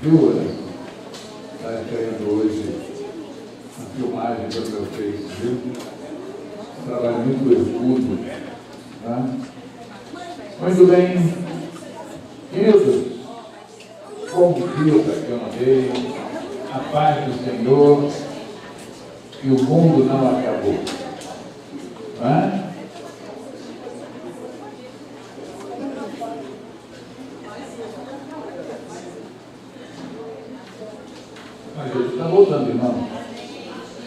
Viu, Anderson? Está estreando hoje a filmagem do meu Face, viu? Um trabalho muito escudo, tá? Muito bem, queridos, como viu para que eu mandei, a paz do Senhor, e o mundo não acabou. Tá? Mas ele está voltando, irmão.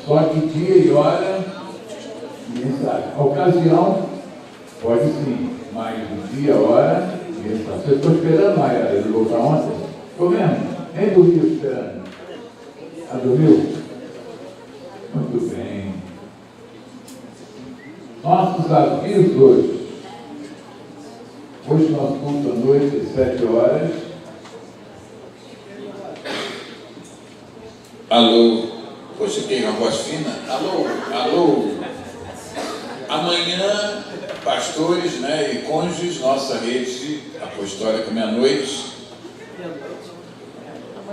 Só que dia e hora, ninguém sabe. A ocasião, pode sim, mas o dia, a hora, ninguém sabe. Você ficou esperando, Maia, ele voltar ontem? Ficou mesmo? Nem dormiu esperando. Ah, dormiu? Muito bem. Nossos avisos hoje. Hoje nosso culto à noite, às 7 horas. Alô, poxa, tem uma voz fina? Alô, alô. Amanhã, pastores, né, e cônjuges, nossa rede apostólica, meia-noite.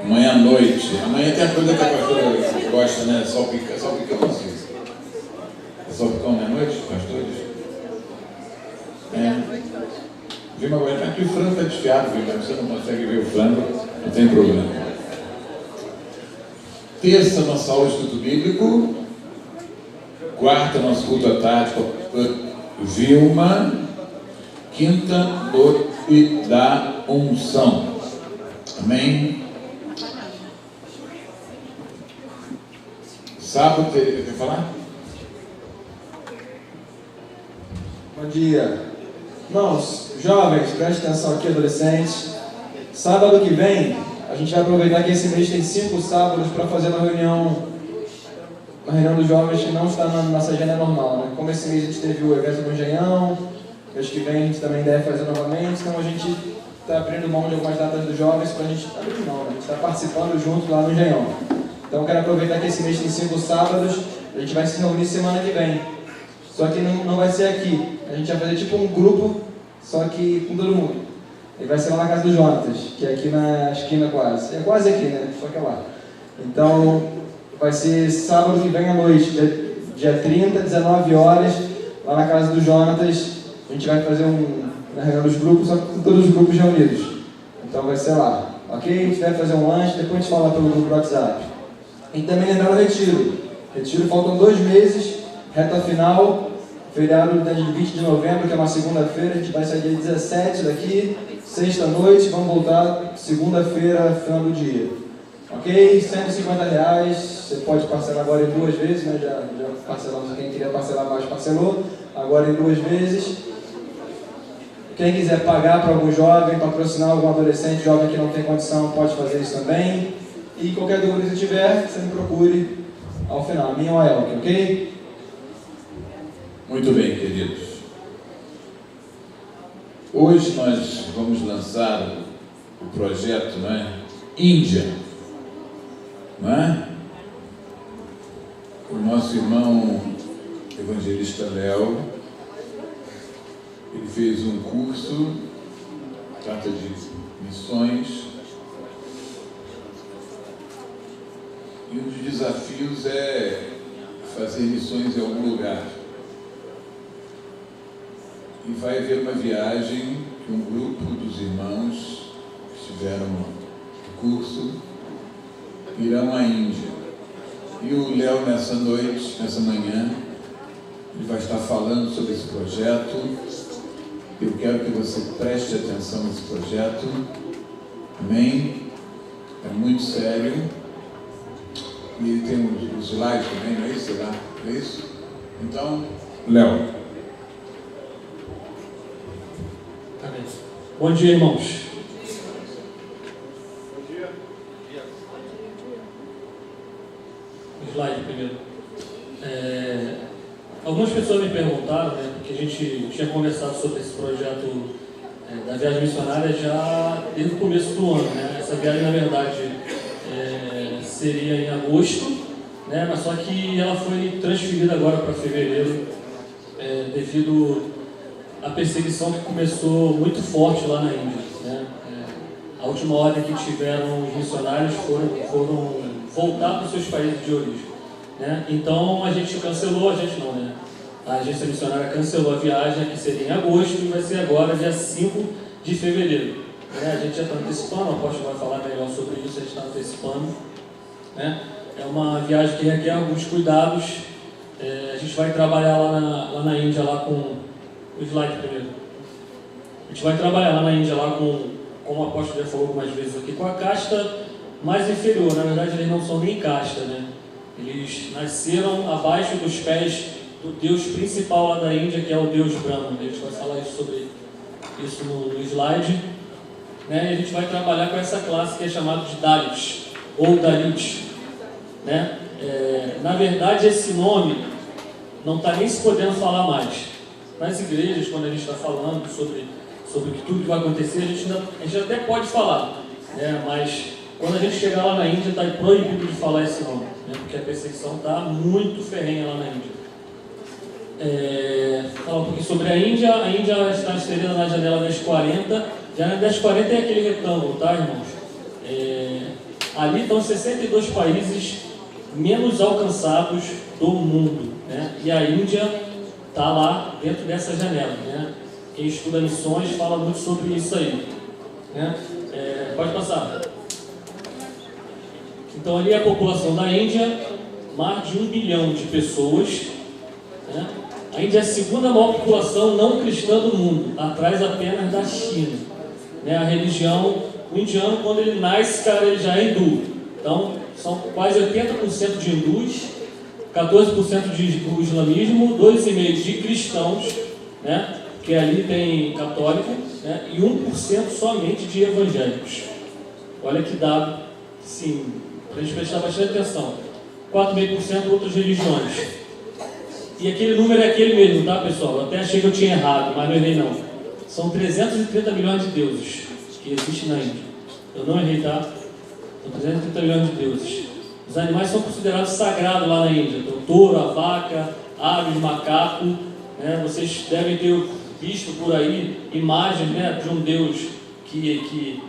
Amanhã à noite. Amanhã tem a coisa que a pastora gosta, né? Salpicão, assim. É salpicão meia-noite, pastores? É. Viu, agora aqui o frango está desfiado, viu? Você não consegue ver o frango, não tem problema. Terça, nossa aula de estudo bíblico. Quarta, nosso culto à tarde com Vilma. Quinta, noite da unção. Amém? Sábado, quer falar? Bom dia. Irmãos, jovens, prestem atenção aqui, adolescentes. Sábado que vem, a gente vai aproveitar que esse mês tem 5 sábados para fazer uma reunião dos jovens que não está na nossa agenda normal, né? Como esse mês a gente teve o evento do Engenhão, mês que vem a gente também deve fazer novamente, então a gente está abrindo mão de algumas datas dos jovens para a gente abrir mão, né? A gente está participando junto lá no Engenhão. Então eu quero aproveitar que esse mês tem 5 sábados, a gente vai se reunir semana que vem. Só que não vai ser aqui, a gente vai fazer tipo um grupo, só que com todo mundo. Ele vai ser lá na casa do Jonatas, que é aqui na esquina quase. É quase aqui, né? Só que é lá. Então, vai ser sábado que vem à noite, dia 30, 19 horas, lá na casa do Jonatas. A gente vai fazer uma reunião dos grupos, só com todos os grupos reunidos. Então vai ser lá, ok? A gente vai fazer um lanche, depois a gente fala pelo grupo do WhatsApp. E também lembrar o retiro. Retiro faltam 2 meses, reta final, feriado dia 20 de novembro, que é uma segunda-feira, a gente vai sair dia 17 daqui, sexta-noite, vamos voltar segunda-feira, final do dia. Ok? R$150, você pode parcelar agora em 2 vezes, né? Já parcelamos, quem queria parcelar mais parcelou, agora em 2 vezes. Quem quiser pagar para algum jovem, patrocinar algum adolescente, jovem que não tem condição, pode fazer isso também. E qualquer dúvida que tiver, você me procure ao final, a minha ou a Elke, ok? Muito bem, queridos. Hoje nós vamos lançar o projeto, não é? Índia, não é? O nosso irmão evangelista Léo, ele fez um curso, trata de missões, e um dos desafios é fazer missões em algum lugar. E vai haver uma viagem que um grupo dos irmãos que estiveram no curso irão à Índia. E o Léo, nessa noite, nessa manhã, ele vai estar falando sobre esse projeto. Eu quero que você preste atenção nesse projeto. Amém? É muito sério. E tem os slides também, não é isso? Será? É isso? Então, Léo. Bom dia, irmãos. Bom dia. Slide primeiro. Algumas pessoas me perguntaram, né, porque a gente tinha conversado sobre esse projeto da viagem missionária já desde o começo do ano, né? Essa viagem, na verdade, seria em agosto, né, mas só que ela foi transferida agora para fevereiro, devido a perseguição que começou muito forte lá na Índia, né? a última ordem que tiveram os missionários foram voltar para os seus países de origem, né? Então a gente cancelou, a gente não, né? A agência missionária cancelou a viagem, que seria em agosto, e vai ser agora, dia 5 de fevereiro. Né? A gente já está antecipando, o apóstolo vai falar melhor sobre isso, a gente está antecipando. Né? É uma viagem que requer alguns cuidados. A gente vai trabalhar lá na Índia, lá com o slide primeiro. A gente vai trabalhar lá na Índia, lá como o apóstolo já falou algumas vezes aqui, com a casta mais inferior. Na verdade, eles não são nem casta, né? Eles nasceram abaixo dos pés do Deus principal lá da Índia, que é o Deus Brahma. A gente vai falar sobre isso no slide. Né? E a gente vai trabalhar com essa classe que é chamada de Dalits, ou Dalit. Né? Na verdade, esse nome não está nem se podendo falar mais. Nas igrejas, quando a gente está falando sobre tudo que vai acontecer, a gente até pode falar, né? Mas quando a gente chegar lá na Índia, está proibido de falar esse nome, né? Porque a perseguição está muito ferrenha lá na Índia. Falar um pouquinho sobre a Índia está inserida na janela 1040. A janela 1040 é aquele retângulo, tá, irmãos? Ali estão 62 países menos alcançados do mundo, né? E a Índia está lá dentro dessa janela, né? Quem estuda missões fala muito sobre isso aí, né? Pode passar. Então ali a população da Índia, mais de 1 bilhão de pessoas, né? A Índia é a segunda maior população não cristã do mundo, atrás apenas da China, né? A religião, o indiano, quando ele nasce, cara, ele já é hindu. Então, são quase 80% de hindus, 14% do islamismo, 2,5% de cristãos, né? Que ali tem católico, né? E 1% somente de evangélicos. Olha que dado, sim, para a gente prestar bastante atenção. 4,5% outras religiões. E aquele número é aquele mesmo, tá, pessoal? Eu até achei que eu tinha errado, mas não errei não. São 330 milhões de deuses que existem na Índia. Eu não errei, tá? São 330 milhões de deuses. Os animais são considerados sagrados lá na Índia. Então, touro, a vaca, aves, macaco, né? Vocês devem ter visto por aí imagens, né, de um deus que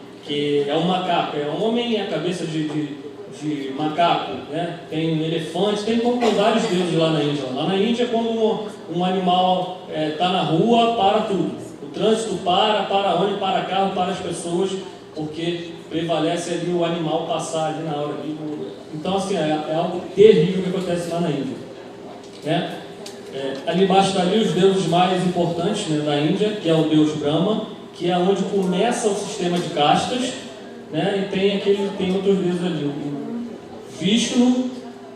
é um macaco. É um homem e a cabeça de macaco, né? Tem elefante, tem vários deuses lá na Índia. Lá na Índia, quando um animal está na rua, para tudo. O trânsito para onde? Para carro, para as pessoas, porque prevalece ali o animal passar ali na hora. Então, assim, é algo terrível que acontece lá na Índia, né? Ali embaixo está ali os deuses mais importantes, né, da Índia, que é o deus Brahma, que é onde começa o sistema de castas, né? E tem outros deuses ali, o Vishnu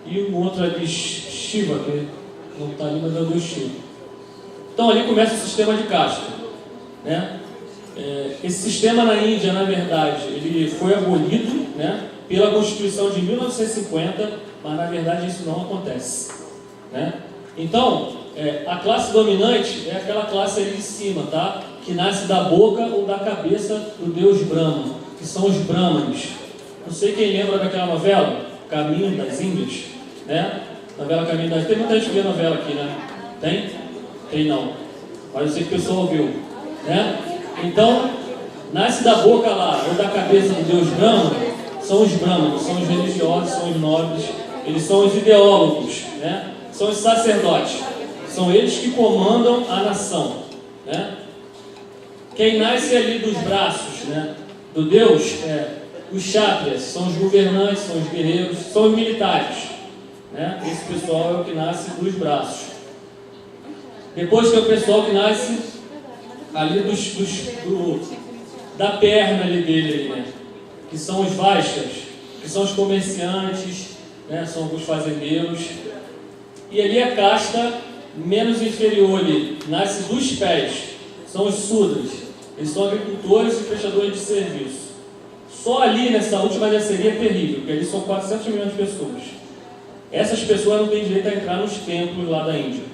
e o outro ali, Shiva, que não está ali, mas é o deus Shiva. Então ali começa o sistema de casta, né? Esse sistema na Índia, na verdade, ele foi abolido, né, pela Constituição de 1950, mas na verdade isso não acontece, né? Então, a classe dominante é aquela classe ali de cima, tá? Que nasce da boca ou da cabeça do deus Brahma, que são os Brahmanes. Não sei quem lembra daquela novela, Caminho das Índias, né? Novela Caminho das Índias. Tem muita gente que vê novela aqui, né? Tem? Tem não. Mas eu sei que o pessoal viu, né? Então, nasce da boca lá, ou da cabeça do deus Brahma, são os Brahmanes, são os religiosos, são os nobres, eles são os ideólogos, né? São os sacerdotes, são eles que comandam a nação, né? Quem nasce ali dos braços, né, do Deus, os chátrias, são os governantes, são os guerreiros, são os militares, né? Esse pessoal é o que nasce dos braços. Depois tem o pessoal que nasce ali da perna ali dele, né? Que são os vaixas, que são os comerciantes, né? São os fazendeiros. E ali a casta menos inferior ali, nasce dos pés, são os sudras. Eles são agricultores e prestadores de serviço. Só ali nessa última já seria terrível, porque ali são 400 milhões de pessoas. Essas pessoas não têm direito a entrar nos templos lá da Índia,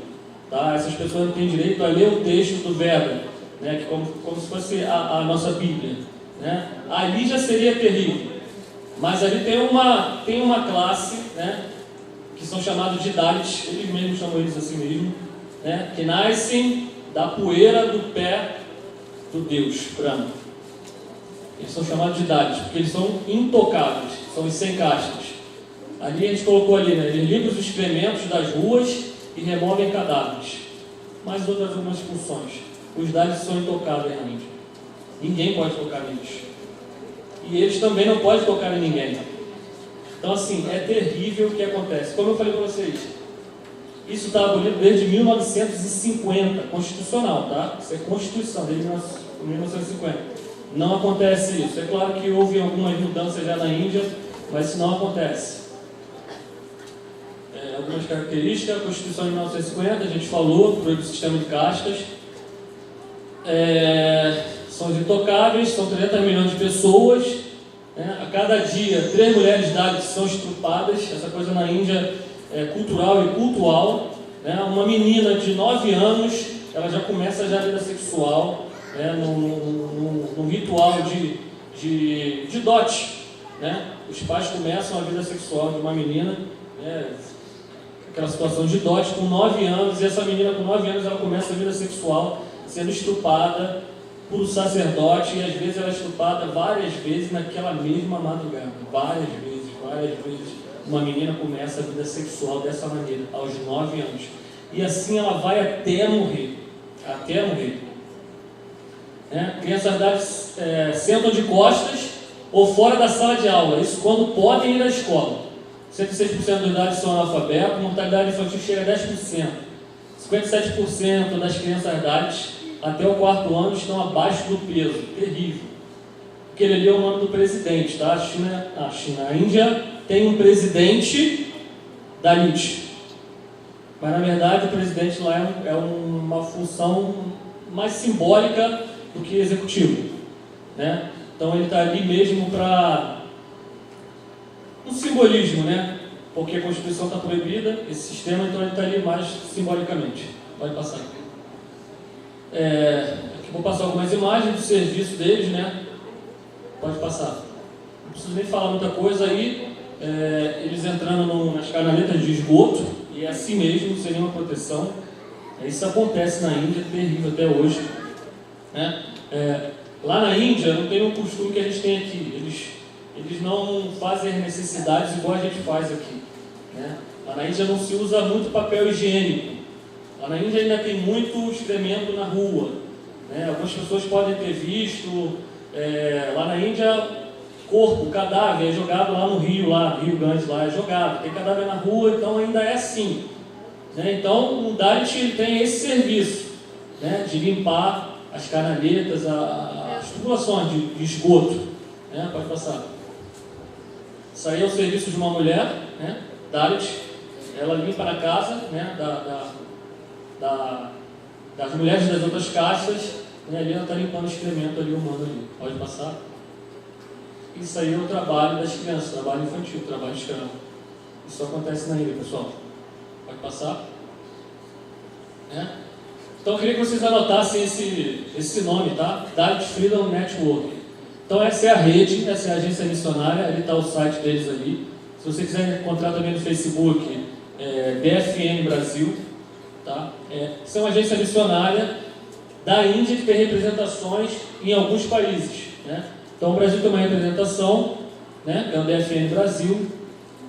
tá? Essas pessoas não têm direito a ler o texto do Veda, né? Que como se fosse a nossa Bíblia, né? Ali já seria terrível. Mas ali tem uma classe, né, que são chamados de Dalits, eles mesmos chamam eles assim mesmo, né, que nascem da poeira do pé do Deus Brahma. Eles são chamados de Dalits, porque eles são intocáveis, são os sem castas. Ali a gente colocou ali, né? Eles limpam os excrementos das ruas e removem cadáveres. Mais outras algumas funções. Os Dalits são intocáveis na Índia. Ninguém pode tocar neles. E eles também não podem tocar em ninguém. Então, assim, é terrível o que acontece. Como eu falei para vocês, isso está abolido desde 1950, constitucional, tá? Isso é Constituição, desde 1950. Não acontece isso. É claro que houve algumas mudanças já na Índia, mas isso não acontece. Algumas características, a Constituição de 1950, a gente falou, proíbe o sistema de castas. São os intocáveis, são 30 milhões de pessoas, né? A cada dia 3 mulheres Dalits são estrupadas. Essa coisa na Índia é cultural e cultual, né? Uma menina de 9 anos, ela já começa já a vida sexual, né? num ritual de dote, né? Os pais começam a vida sexual de uma menina, né? Aquela situação de dote com 9 anos, e essa menina com 9 anos ela começa a vida sexual sendo estrupada por um sacerdote, e às vezes ela é estrupada várias vezes naquela mesma madrugada. Várias vezes. Uma menina começa a vida sexual dessa maneira, aos 9 anos. E assim ela vai até morrer. Até morrer. Crianças Dalits sentam de costas ou fora da sala de aula. Isso quando podem ir à escola. 106% dos Dalits são analfabetos, a mortalidade infantil chega a 10%. 57% das crianças Dalits até o 4º ano estão abaixo do peso. Terrível. Aquele ali é o nome do presidente, tá? A Índia tem um presidente Dalit. Mas na verdade o presidente lá é uma função mais simbólica do que executiva, né? Então ele está ali mesmo para um simbolismo, né? Porque a Constituição está proibida, esse sistema, então ele está ali mais simbolicamente. Pode passar. Aqui vou passar algumas imagens do serviço deles, né? Pode passar. Não preciso nem falar muita coisa aí. Eles entrando nas canaletas de esgoto, e é assim mesmo, sem nenhuma proteção. Isso acontece na Índia, terrível até hoje, né? Lá na Índia não tem um costume que a gente tem aqui. Eles não fazem as necessidades igual a gente faz aqui, né? Lá na Índia não se usa muito papel higiênico. Lá na Índia ainda tem muito excremento na rua, né? Algumas pessoas podem ter visto, lá na Índia, cadáver é jogado lá no rio, Rio Grande lá é jogado, tem cadáver na rua, então ainda é assim, né? Então o Dalit tem esse serviço, né? De limpar as canaletas, as tubulações de esgoto, né? Pode passar. Isso aí é o serviço de uma mulher, né? Dalit, ela limpa na casa, né? Das mulheres das outras castas, né? Ali ela está limpando o excremento ali humano ali. Pode passar. Isso aí é o trabalho das crianças, trabalho infantil, trabalho escravo. Isso acontece na Índia, pessoal. Pode passar. Então eu queria que vocês anotassem esse nome, tá? Dalit Freedom Network. Então essa é a rede, essa é a agência missionária, ali está o site deles ali. Se você quiser encontrar também no Facebook, DFN Brasil, tá? Isso é uma agência missionária da Índia que tem representações em alguns países, né? Então o Brasil tem uma representação, né? É o DFN Brasil,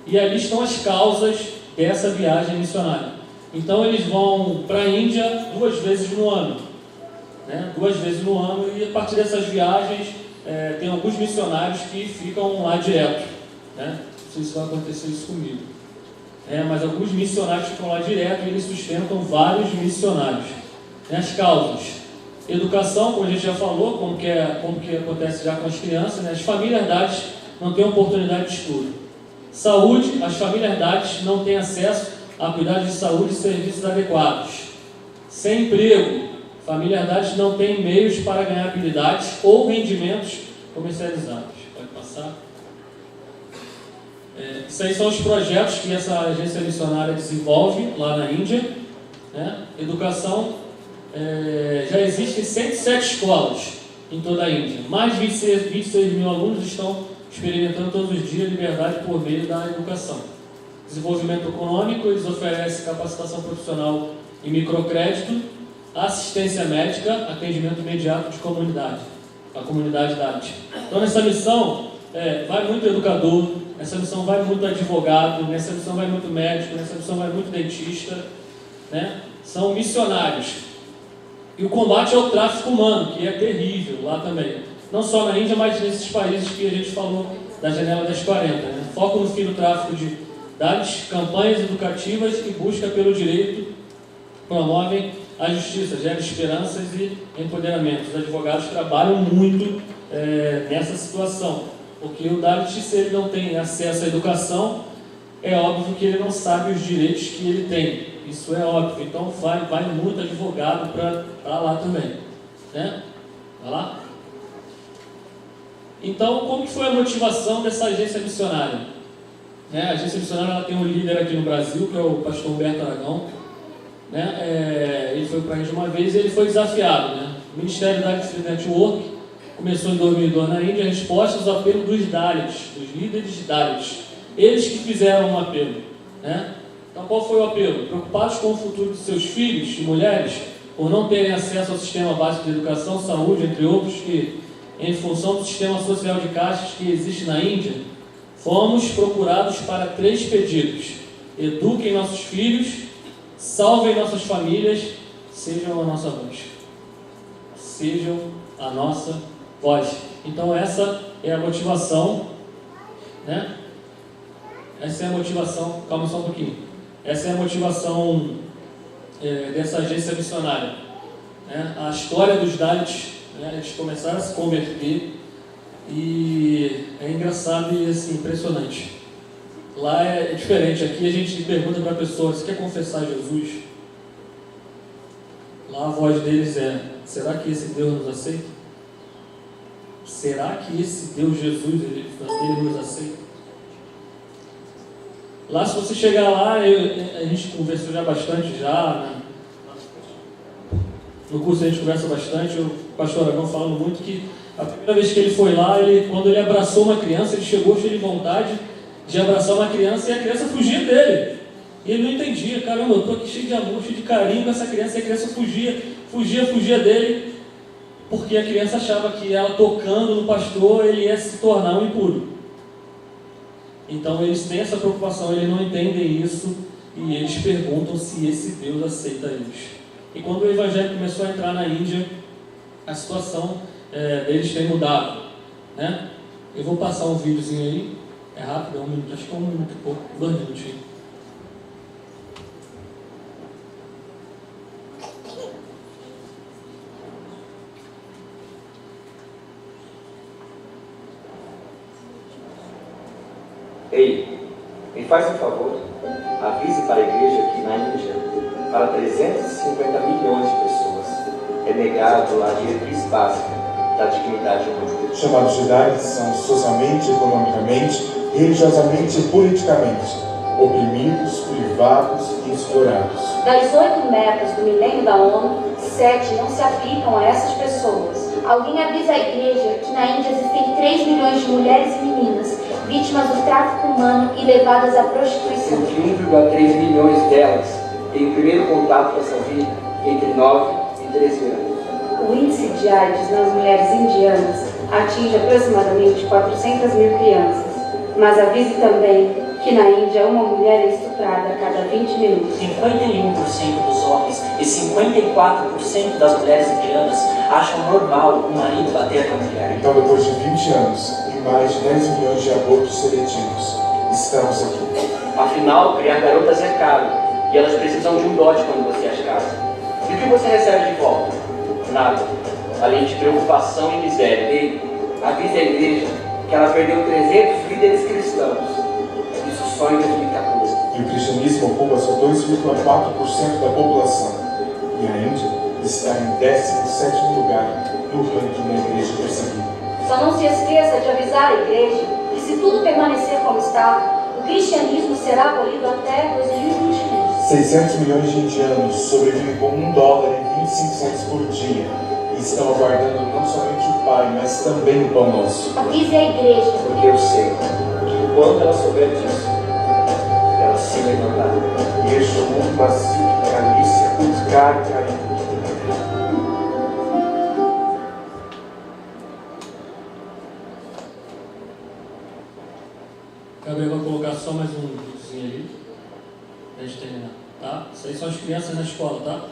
e ali estão as causas dessa viagem missionária. Então eles vão para a Índia 2 vezes no ano, né? 2 vezes no ano, e a partir dessas viagens tem alguns missionários que ficam lá direto, né? Não sei se vai acontecer isso comigo, mas alguns missionários ficam lá direto e eles sustentam vários missionários. As causas: educação, como a gente já falou, como que acontece já com as crianças, né? As famílias Dalits não têm oportunidade de estudo. Saúde, as famílias Dalits não têm acesso a cuidados de saúde e serviços adequados. Sem emprego, famílias Dalits não têm meios para ganhar habilidades ou rendimentos comercializados. Pode passar. Isso aí são os projetos que essa agência missionária desenvolve lá na Índia, né? Educação, já existem 107 escolas em toda a Índia. Mais de 26 mil alunos estão experimentando todos os dias liberdade por meio da educação. Desenvolvimento econômico, eles oferecem capacitação profissional e microcrédito, assistência médica, atendimento imediato de comunidade. a comunidade Dalit. Então, nessa missão, vai muito educador, nessa missão vai muito advogado, nessa missão vai muito médico, nessa missão vai muito dentista, né? São missionários. E o combate ao tráfico humano, que é terrível lá também. Não só na Índia, mas nesses países que a gente falou da janela das 40. Né? Foco no fim do tráfico de dados, campanhas educativas e busca pelo direito, promovem a justiça, geram esperanças e empoderamento. Os advogados trabalham muito nessa situação, porque o Dalit, se ele não tem acesso à educação, é óbvio que ele não sabe os direitos que ele tem. Isso é óbvio. Então vai muito advogado para lá também. Né? Vai lá? Então, como que foi a motivação dessa agência missionária? A agência missionária ela tem um líder aqui no Brasil, que é o pastor Humberto Aragão. Ele foi para a Índia uma vez e ele foi desafiado. Né? O Ministério Dalit Free Network começou em 2002 na Índia, a resposta aos apelos dos Dalits, dos líderes Dalits. Eles que fizeram um apelo. Né? Então, qual foi o apelo? Preocupados com o futuro de seus filhos e mulheres, por não terem acesso ao sistema básico de educação, saúde, entre outros, que, em função do sistema social de castas que existe na Índia, fomos procurados para 3 pedidos: eduquem nossos filhos, salvem nossas famílias, sejam a nossa voz. Sejam a nossa voz. Então essa é a motivação, né? Essa é a motivação, calma só um pouquinho. Essa é a motivação dessa agência missionária. Né? A história dos Dalits, né? Eles começaram a se converter e é engraçado e assim, impressionante. Lá é diferente. Aqui a gente pergunta para a pessoa: você quer confessar Jesus? Lá a voz deles é: será que esse Deus nos aceita? Será que esse Deus Jesus, ele nos aceita? Lá, se você chegar lá, a gente conversou já bastante, né? No curso a gente conversa bastante, o pastor Aragão falando muito que a primeira vez que ele foi lá, quando ele abraçou uma criança, ele chegou cheio de vontade de abraçar uma criança e a criança fugia dele. E ele não entendia: caramba, eu estou aqui cheio de amor, cheio de carinho com essa criança, e a criança fugia dele, porque a criança achava que ela tocando no pastor, ele ia se tornar um impuro. Então eles têm essa preocupação, eles não entendem isso, e eles perguntam se esse Deus aceita eles. E quando o evangelho começou a entrar na Índia, a situação deles tem mudado. Né? Eu vou passar um videozinho aí, é rápido, é 1 minuto, acho que é 1 minuto e pouco, 2 minutinhos. Ei, me faz um favor, avise para a igreja que na Índia, para 350 milhões de pessoas, é negado a diretriz básica da dignidade humana. Chamados de Dalits são socialmente, economicamente, religiosamente e politicamente oprimidos, privados e explorados. Das 8 metas do milênio da ONU, 7 não se aplicam a essas pessoas. Alguém avisa a igreja que na Índia existem 3 milhões de mulheres e meninas vítimas do tráfico humano e levadas à prostituição. Que 1,3 milhões delas têm o primeiro contato com essa vida entre 9 e 13 anos. O índice de AIDS nas mulheres indianas atinge aproximadamente 400 mil crianças. Mas avise também que na Índia uma mulher é estuprada a cada 20 minutos. 51% dos homens e 54% das mulheres indianas acham normal o marido bater na mulher. Então, depois de 20 anos e mais de 10 milhões de abortos seletivos, estamos aqui. Afinal, criar garotas é caro e elas precisam de um dote quando você as casa. E o que você recebe de volta? Nada, além de preocupação e miséria. Ei, avise a igreja que ela perdeu 300 líderes cristãos. Isso só em 2014. E o cristianismo ocupa só 2,4% da população. E a Índia está em 17º lugar no ranking da igreja perseguida. Só não se esqueça de avisar a igreja que se tudo permanecer como está, o cristianismo será abolido até 2021. 600 milhões de indianos sobrevivem com $1,25 por dia e estão aguardando não somente o Pai, mas também o pão nosso. Avise a igreja. Porque eu sei que quando ela souber disso, ela se levantará. Yeshua Masih Kalícia Udgar Karim. minutozinho ali, pra gente terminar, tá? Isso aí são as crianças na escola, tá?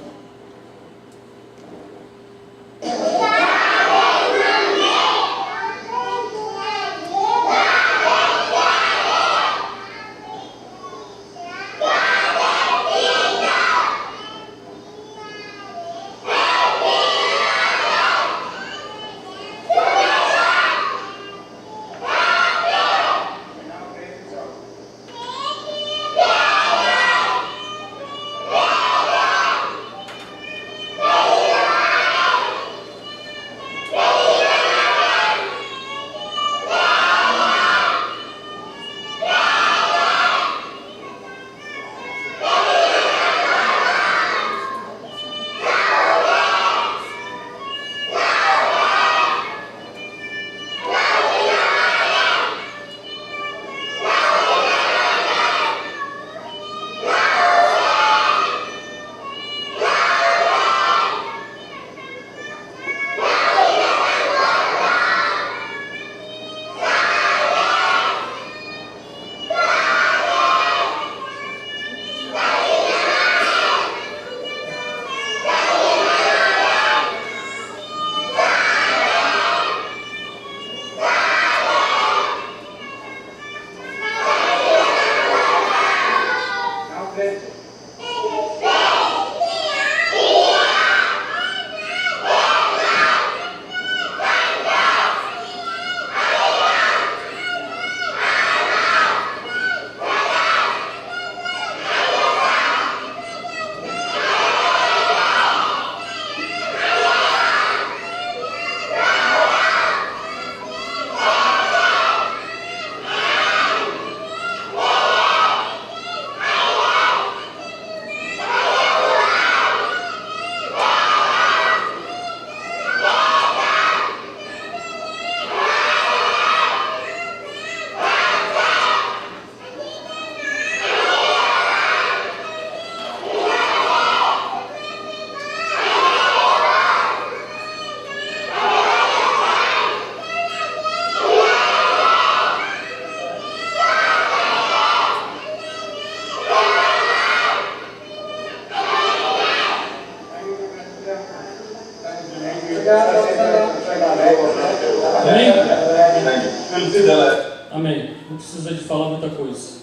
Amém. Não precisa de falar muita coisa.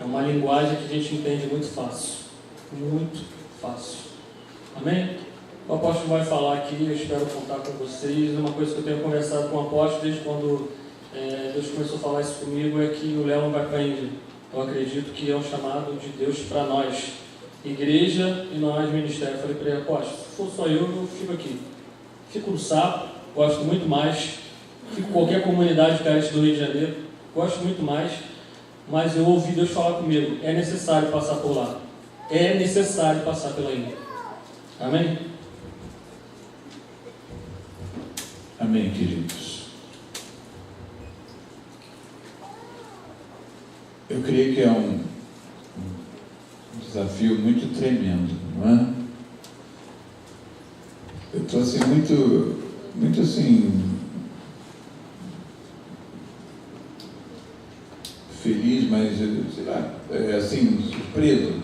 É uma linguagem que a gente entende muito fácil. Muito fácil. Amém? O apóstolo vai falar aqui, eu espero contar com vocês. Uma coisa que eu tenho conversado com o apóstolo desde quando Deus começou a falar isso comigo é que o Léo não vai para a Índia. Eu acredito que é um chamado de Deus para nós, igreja e nós, ministério. Eu falei para ele, apóstolo, se for só eu fico aqui. Fico no Sapo, gosto muito mais. Fico em qualquer comunidade carente do Rio de Janeiro, gosto muito mais. Mas eu ouvi Deus falar comigo, é necessário passar por lá. É necessário passar pela Índia. Amém? Amém, queridos. Eu creio que é um desafio muito tremendo, não é? Eu estou assim, muito assim, feliz, mas, sei lá, assim, surpreso.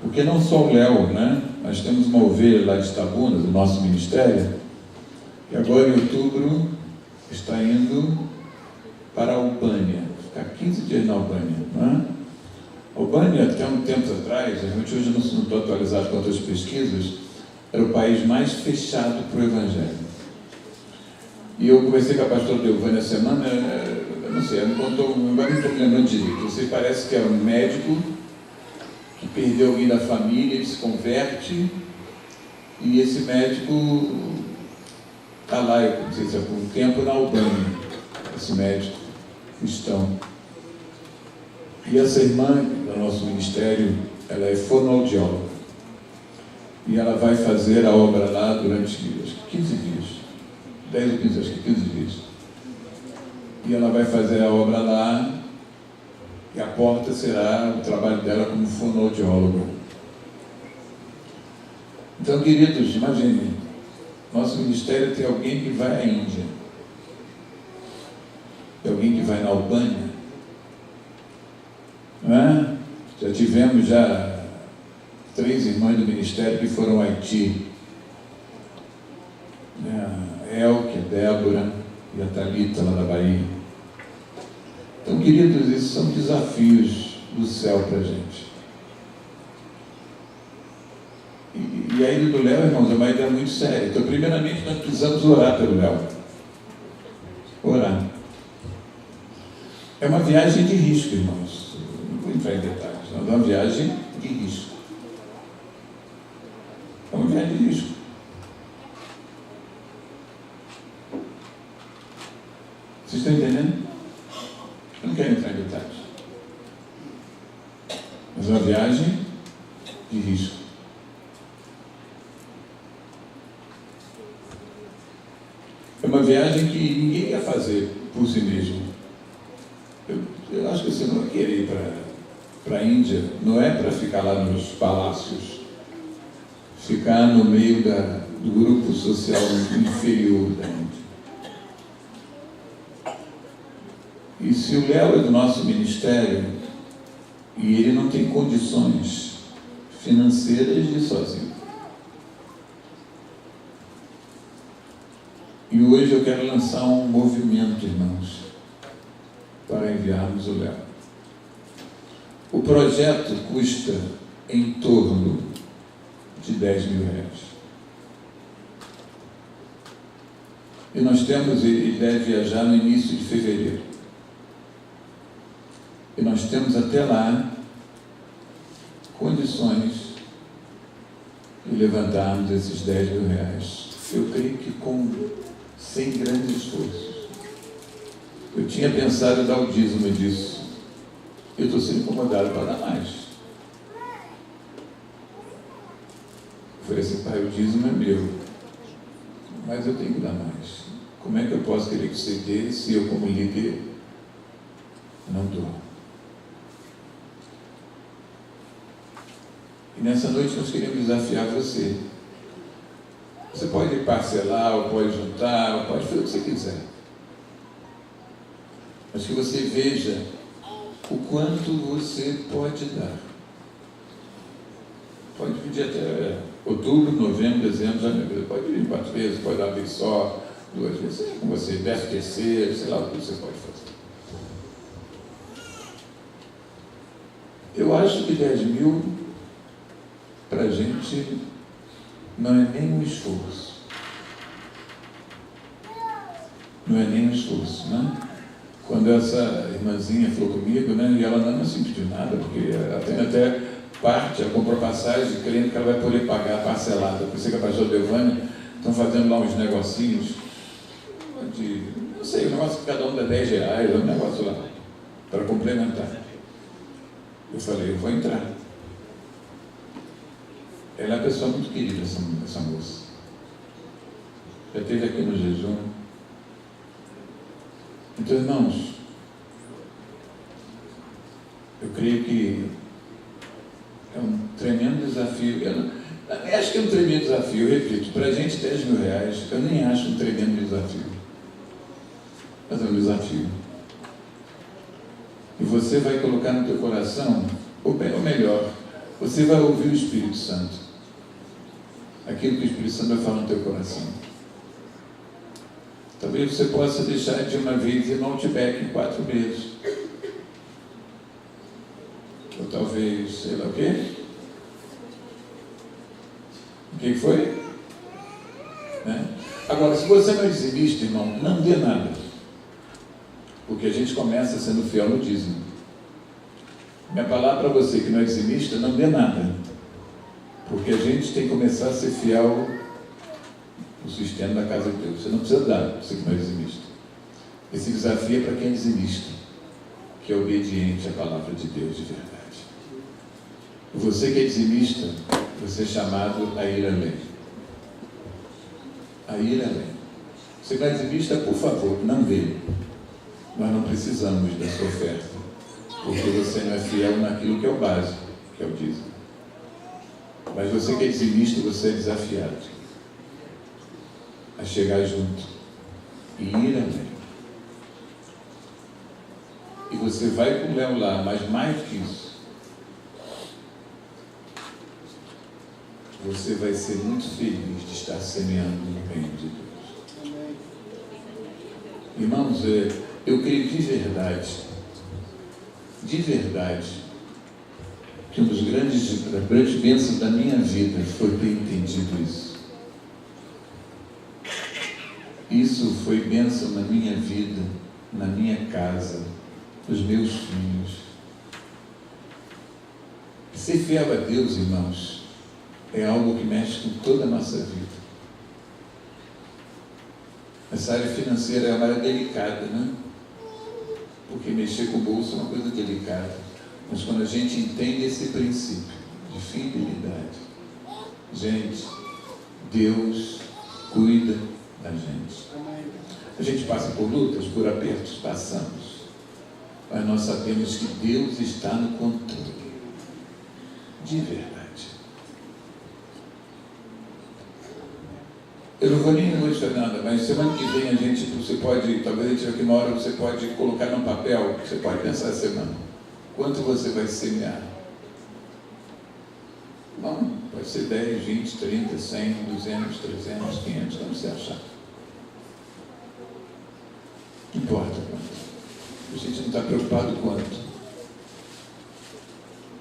Porque não só o Léo, né? Nós temos uma ovelha lá de Itabuna, do nosso ministério, e agora em outubro está indo para a Albânia, ficar 15 dias na Albânia, não é? A Albânia, até um tempo atrás, realmente hoje eu não estou atualizado com outras pesquisas, era o país mais fechado para o Evangelho. E eu conversei com a pastora Delvânia essa semana, eu não sei, ela me contou, agora não estou me lembrando direito, você parece que era um médico que perdeu alguém da família, ele se converte, e esse médico está lá, eu não sei se é por um tempo, na Albânia, esse médico cristão. E essa irmã do nosso ministério, ela é fonoaudióloga. E ela vai fazer a obra lá durante, acho que 15 dias. 10 ou 15, acho que 15 dias. E ela vai fazer a obra lá, e a porta será o trabalho dela como fonoaudióloga. Então, queridos, imaginem, nosso ministério tem alguém que vai à Índia, tem alguém que vai na Albânia, Não é? Já tivemos 3 irmãs do ministério que foram ao Haiti. A Elke, a Débora e a Thalita, lá da Bahia. Então, queridos, esses são desafios do céu para a gente. E a ida do Léo, irmãos, é uma ideia muito séria. Então, primeiramente, nós precisamos orar pelo Léo. Orar. É uma viagem de risco, irmãos. Não vou entrar em detalhes. É uma viagem de risco. É uma viagem de risco. Vocês estão entendendo? Eu não quero entrar em detalhes. Mas é uma viagem de risco. É uma viagem que ninguém ia fazer por si mesmo. Eu acho que você não vai querer ir para a Índia, não é para ficar lá nos palácios, ficar no meio do grupo social inferior da Índia. E se o Léo é do nosso ministério e ele não tem condições financeiras de ir sozinho. E hoje eu quero lançar um movimento, irmãos, para enviarmos o Léo. O projeto custa em torno de R$10.000. E nós temos, ele deve viajar no início de fevereiro. E nós temos até lá condições de levantarmos esses R$10.000. Eu creio que sem grandes esforços. Eu tinha pensado em dar o dízimo disso. Eu estou sendo incomodado para dar mais. Eu falei assim, pai, o dízimo é meu, mas eu tenho que dar mais. Como é que eu posso querer que você dê se eu, como líder, não dou? E nessa noite nós queremos desafiar você. Você pode parcelar, ou pode juntar, ou pode fazer o que você quiser. Mas que você veja o quanto você pode dar. Pode pedir até outubro, novembro, dezembro, janeiro. Pode pedir 4 vezes, pode dar uma vez só, 2 vezes. Com você, 13º, sei lá o que você pode fazer. Eu acho que 10.000 para a gente não é nem um esforço. Não é nem um esforço, né? Quando essa irmãzinha falou comigo, né? E ela não se pediu nada, porque ela tem até parte, ela comprou passagem, crendo que ela vai poder pagar parcelada. Por isso que a pastora Delvânia estão fazendo lá uns negocinhos de, não sei, um negócio que cada um dá R$10, um negócio lá, para complementar. Eu falei, eu vou entrar. Ela é uma pessoa muito querida, essa moça. Já esteve aqui no jejum. Então, irmãos, eu creio que é um tremendo desafio. Eu acho que é um tremendo desafio, eu repito, para a gente R$10.000, eu nem acho um tremendo desafio. Mas é um desafio. E você vai colocar no teu coração, ou melhor, você vai ouvir o Espírito Santo. Aquilo que o Espírito Santo vai falar no teu coração. Talvez você possa deixar de uma vez ir no Outback em 4 meses. Ou talvez, sei lá o quê. O que foi? Né? Agora, se você não é dizimista, irmão, não dê nada. Porque a gente começa sendo fiel no dízimo. Minha palavra para você que não é dizimista, não dê nada. Porque a gente tem que começar a ser fiel no sistema da casa de Deus. Você não precisa dar, você que não é dizimista. Esse desafio é para quem é dizimista, que é obediente à palavra de Deus de verdade. Você que é dizimista, você é chamado a ir além. A ir além. Você que não é dizimista, por favor, não dê. Nós não precisamos da sua oferta, porque você não é fiel naquilo que é o básico, que é o dízimo. Mas você que é dizimista, você é desafiado a chegar junto e ir além. e você vai com o Léo lá, mas mais do que isso, você vai ser muito feliz de estar semeando no reino de Deus. Irmãos, eu creio de verdade, que uma das grandes bênçãos da minha vida foi ter entendido isso. Isso foi bênção na minha vida, na minha casa, nos meus filhos. Ser fiel a Deus, irmãos, é algo que mexe com toda a nossa vida. Essa área financeira é uma área delicada, né? Porque mexer com o bolso é uma coisa delicada. Mas quando a gente entende esse princípio de fidelidade, gente, Deus cuida da gente. A gente passa por lutas, por apertos, passamos. Mas nós sabemos que Deus está no controle. De verdade. Eu não vou nem hoje, Fernanda, mas semana que vem você pode, talvez a gente aqui uma hora, você pode colocar num papel, você pode pensar essa semana, quanto você vai semear. Bom, pode ser 10, 20, 30, 100, 200, 300, 500, como você achar. Não importa quanto. A gente não está preocupado quanto.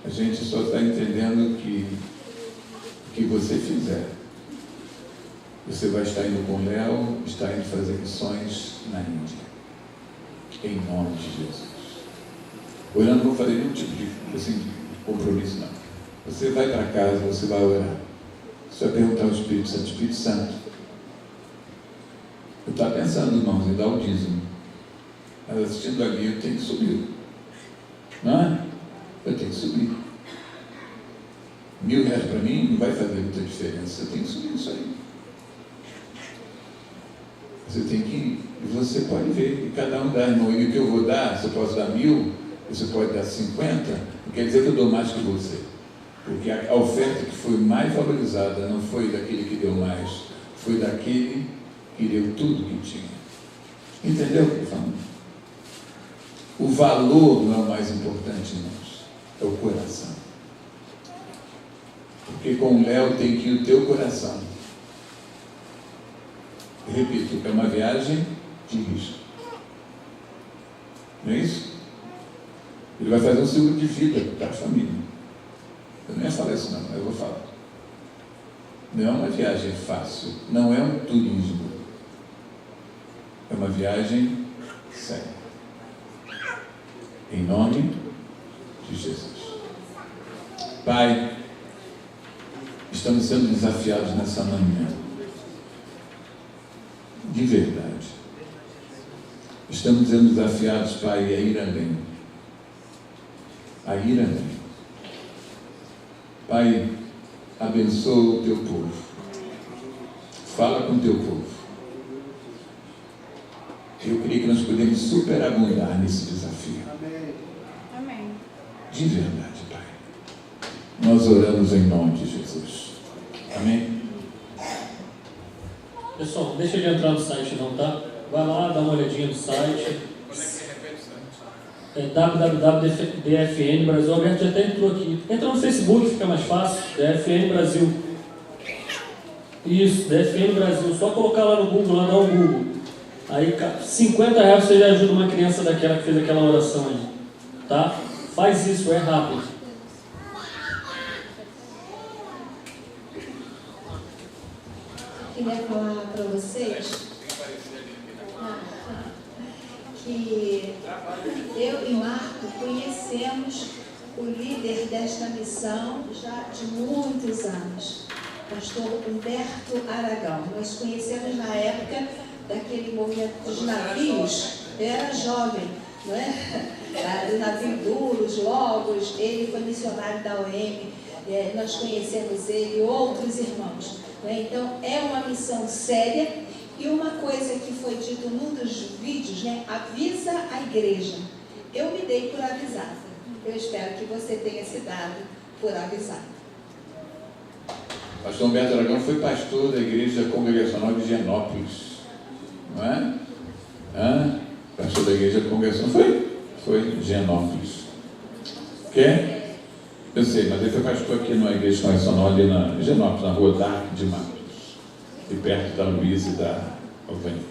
A gente só está entendendo que o que você fizer, você vai estar indo com o Léo, está indo fazer missões na Índia. Em nome de Jesus. Hoje eu não vou fazer nenhum tipo de compromisso, não. Você vai para casa, você vai orar. Você vai perguntar ao Espírito Santo, eu estava pensando, irmãos, em dar o dízimo. Mas assistindo ali, eu tenho que subir. Não é? Eu tenho que subir. R$1.000 para mim não vai fazer muita diferença. Eu tenho que subir isso aí. Você tem que ir. E você pode ver. E cada um dá, irmão. E o que eu vou dar, se eu posso dar 1.000, você pode dar 50, não quer dizer que eu dou mais que você. Porque a oferta que foi mais valorizada não foi daquele que deu mais, foi daquele que deu tudo que tinha. Entendeu o que eu estou falando? O valor não é o mais importante, irmãos, é o coração. Porque com o Léo tem que ir o teu coração. Eu repito, é uma viagem de risco. Não é isso? Ele vai fazer um seguro de vida para a família. Eu não ia falar isso não, eu vou falar. Não é uma viagem fácil, não é um turismo. É uma viagem séria. Em nome de Jesus. Pai, estamos sendo desafiados nessa manhã. De verdade. Estamos sendo desafiados, Pai, a ir além. A ir além. Pai, abençoa o teu povo. Fala com o teu povo. Eu creio que nós podemos superabundar nesse desafio. Amém. De verdade, Pai. Nós oramos em nome de Jesus. Amém? Pessoal, deixa de entrar no site não, tá? Vai lá, dá uma olhadinha no site. É www.dfn Brasil. O Alberto já até entrou aqui. Entra no Facebook, fica mais fácil. DFN Brasil. Isso, DFN Brasil. Só colocar lá no Google, lá dá um Google. Aí R$50 você já ajuda uma criança daquela que fez aquela oração aí. Tá? Faz isso, é rápido. Queria falar para vocês que eu e Marco conhecemos o líder desta missão já de muitos anos, pastor Humberto Aragão. Nós conhecemos na época daquele movimento dos navios. Eu era jovem, não é? O navio Duros, Logos, ele foi missionário da OM, nós conhecemos ele e outros irmãos. Então, é uma missão séria. E uma coisa que foi dito num dos vídeos, né? Avisa a igreja. Eu me dei por avisada. Eu espero que você tenha se dado por avisado. Pastor Humberto Aragão foi pastor da Igreja Congregacional de Higienópolis. Não é? Pastor da Igreja Congregacional. Foi Genópolis. Quer? Eu sei, mas ele foi pastor aqui numa igreja nacional ali na Genópolis, na rua Dark de Matos, e perto da Luísa e da Alvani.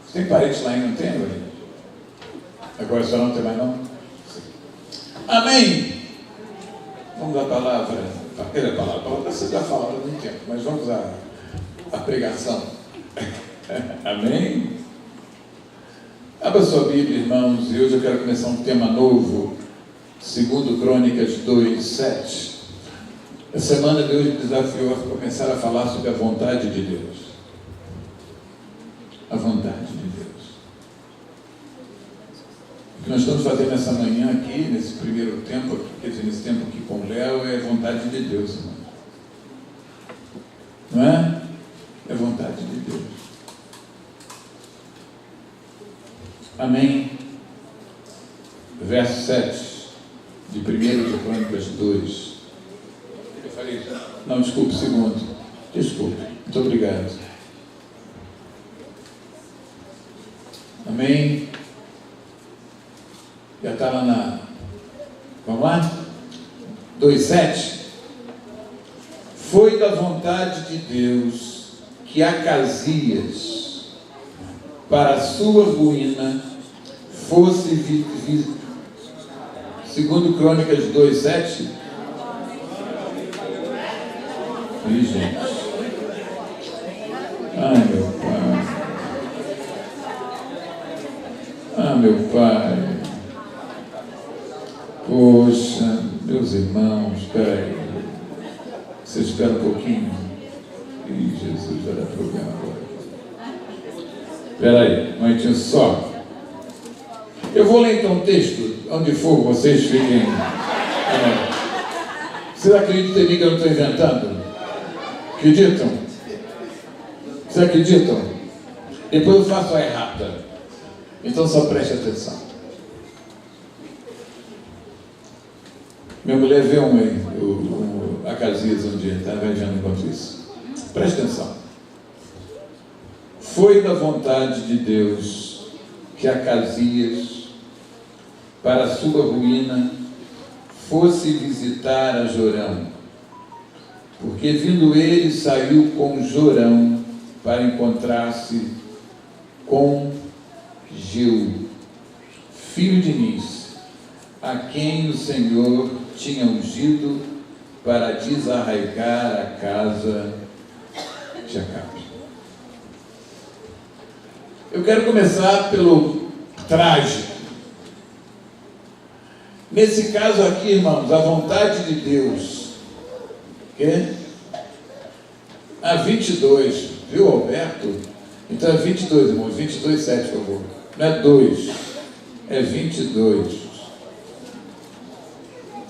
Você tem parentes lá ainda, não tem, Alvani? Agora só não tem mais, não? Sim. Amém? Vamos à palavra. A palavra você já falou há muito tempo, mas vamos à pregação. Amém? Abra sua Bíblia, irmãos, e hoje eu quero começar um tema novo, 2 Crônicas 2:7. Essa semana Deus me desafiou a começar a falar sobre a vontade de Deus. A vontade de Deus. O que nós estamos fazendo essa manhã aqui, nesse primeiro tempo, quer dizer, nesse tempo aqui com o Léo, é vontade de Deus, irmão. Não é? É vontade de Deus. Amém. Verso 7 de 1 Crônicas 2. Eu falei isso? Não, desculpe, segundo. Desculpe. Muito obrigado. Amém. Já está lá na... Vamos lá? 2:7. Foi da vontade de Deus que Acasias, para a sua ruína, fosse 2 Crônicas 2:7. Ih, gente. Ai, meu pai. Ah, meu pai. Poxa, meus irmãos, espera aí. Você espera um pouquinho. Ih, Jesus, vai dar problema agora. Espera aí, um momentinho só. Eu vou ler então o texto, onde for, vocês fiquem. Vocês acreditam em mim que eu não estou inventando? Acreditam? Vocês acreditam? Depois eu faço a errata. Então só preste atenção. Minha mulher vê Acasias um dia, está vendo enquanto isso. Preste atenção. Foi da vontade de Deus que Acasias, para a sua ruína, fosse visitar a Jorão, porque vindo ele saiu com Jorão para encontrar-se com Jeú, filho de Nis, a quem o Senhor tinha ungido para desarraigar a casa de Acabe. Eu quero começar pelo trágico. Nesse caso aqui, irmãos, a vontade de Deus, que? A 22, viu, Alberto? Então é 22, irmãos, 22:7, por favor. Não é 2, é 22.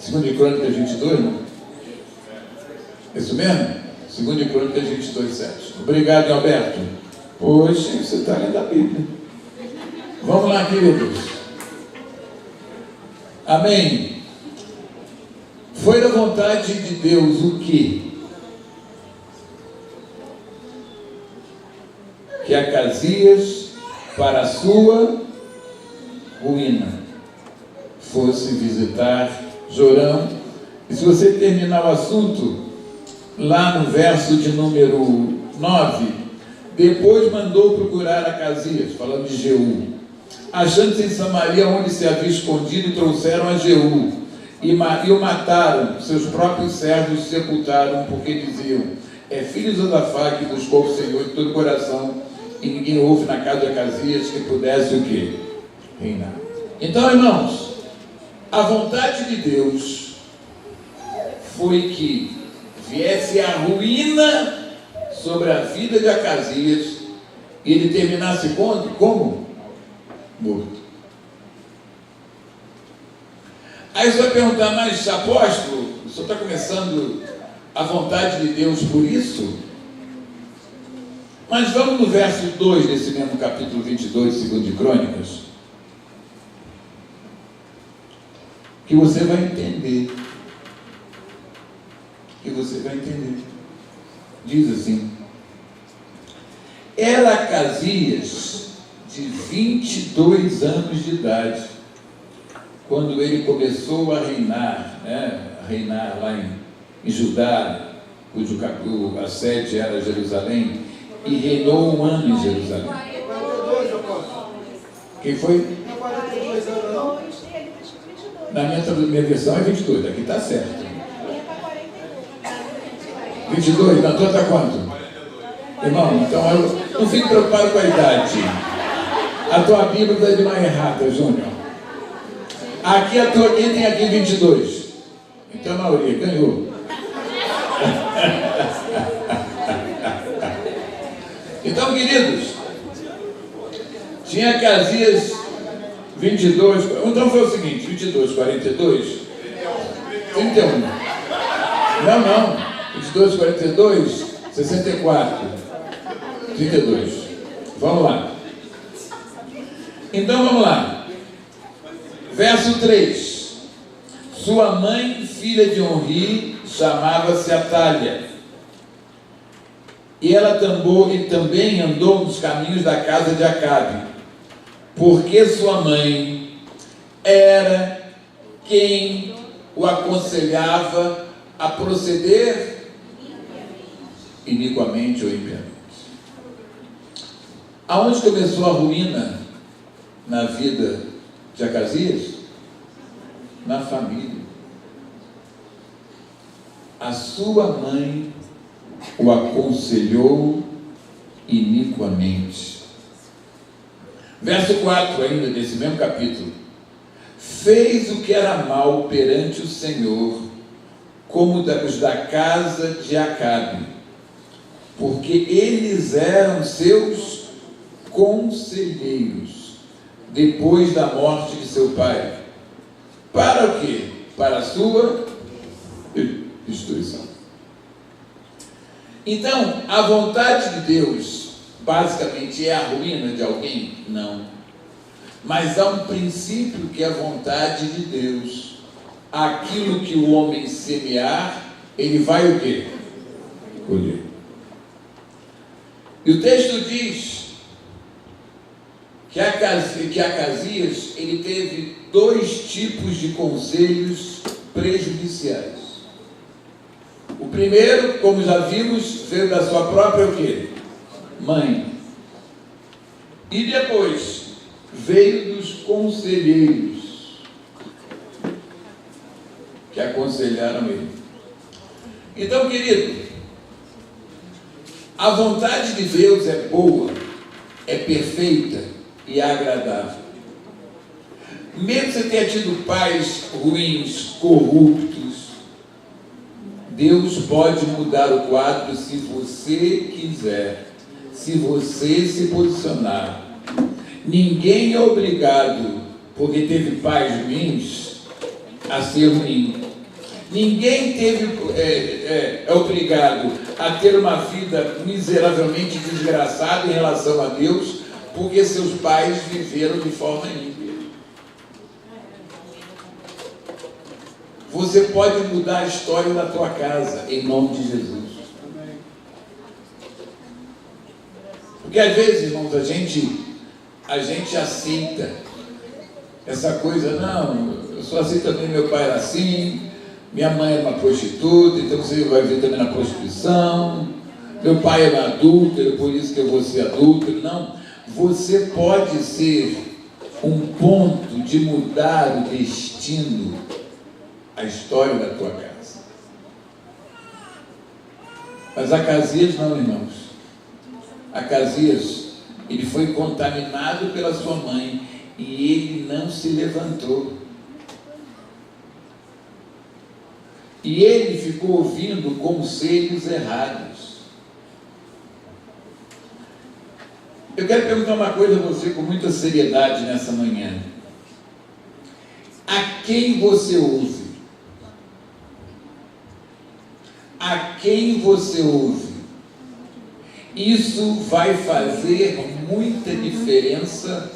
2 Crônicas 22, não? É isso mesmo? 2 Crônicas 22:7. Obrigado, Alberto. Hoje você está lendo a Bíblia. Vamos lá, queridos. Amém. Foi da vontade de Deus o quê? Que Acasias, para a sua ruína, fosse visitar Jorão. E se você terminar o assunto, lá no verso de número 9, depois mandou procurar Acasias, falando de Jeú, achando-se em Samaria, onde se havia escondido, e trouxeram a Jeú, e o mataram, seus próprios servos sepultaram, porque diziam: é filho de Josafá que buscou o Senhor de todo o coração, e ninguém houve na casa de Acasias que pudesse o quê? Reinar. Então, irmãos, a vontade de Deus foi que viesse a ruína sobre a vida de Acasias e ele terminasse como? Morto. Aí você vai perguntar: mas apóstolo, o senhor está começando a vontade de Deus por isso? Mas vamos no verso 2 desse mesmo capítulo 22 de 2 Crônicas, que você vai entender. Diz assim: era Acasias de 22 anos de idade quando ele começou a reinar, né? A reinar lá em Judá, cujo a sede era Jerusalém, e reinou 1 ano em Jerusalém. Quem foi? Na minha versão é 22, aqui está certo. 22, na tua está quanto? Irmão, então eu não fique preocupado com a idade. A tua Bíblia está de mais errada, Júnior. Aqui a tua tem aqui 22. Então a maioria ganhou. Então, queridos, tinha Acasias 22, então foi o seguinte, 22, 42, 31. Não, 22, 42, 64, 32. Vamos lá. Então, vamos lá. Verso 3. Sua mãe, filha de Onri, chamava-se Atália. E ela também andou nos caminhos da casa de Acabe, porque sua mãe era quem o aconselhava a proceder iniquamente ou impiamente. Aonde começou a ruína na vida de Acasias? Na família. A sua mãe o aconselhou iniquamente. Verso 4 ainda desse mesmo capítulo. Fez o que era mal perante o Senhor, como os da casa de Acabe, porque eles eram seus conselheiros, depois da morte de seu pai. Para o quê? Para a sua destruição. Então, a vontade de Deus, basicamente, é a ruína de alguém? Não. Mas há um princípio que é a vontade de Deus. Aquilo que o homem semear, ele vai o quê? Colher. E o texto diz que Acasias, ele teve 2 tipos de conselhos prejudiciais. O primeiro, como já vimos, veio da sua própria o quê? Mãe. E depois veio dos conselheiros que aconselharam ele. Então, querido, a vontade de Deus é boa, é perfeita e é agradável. Mesmo você tenha tido pais ruins, corruptos, Deus pode mudar o quadro se você quiser, se você se posicionar. Ninguém é obrigado, porque teve pais ruins, a ser ruim. Ninguém é obrigado a ter uma vida miseravelmente desgraçada em relação a Deus, porque seus pais viveram de forma ímpia. Você pode mudar a história da tua casa, em nome de Jesus. Porque às vezes, irmãos, a gente aceita essa coisa, não, eu só aceito também, meu pai era assim, minha mãe era uma prostituta, então você vai ver também na prostituição, meu pai era adúltero, por isso que eu vou ser adúltero. Não, você pode ser um ponto de mudar o destino, a história da tua casa. Mas Acasias não, irmãos. Acasias, ele foi contaminado pela sua mãe e ele não se levantou. E ele ficou ouvindo conselhos errados. Eu quero perguntar uma coisa a você com muita seriedade nessa manhã. A quem você ouve? A quem você ouve? Isso vai fazer muita diferença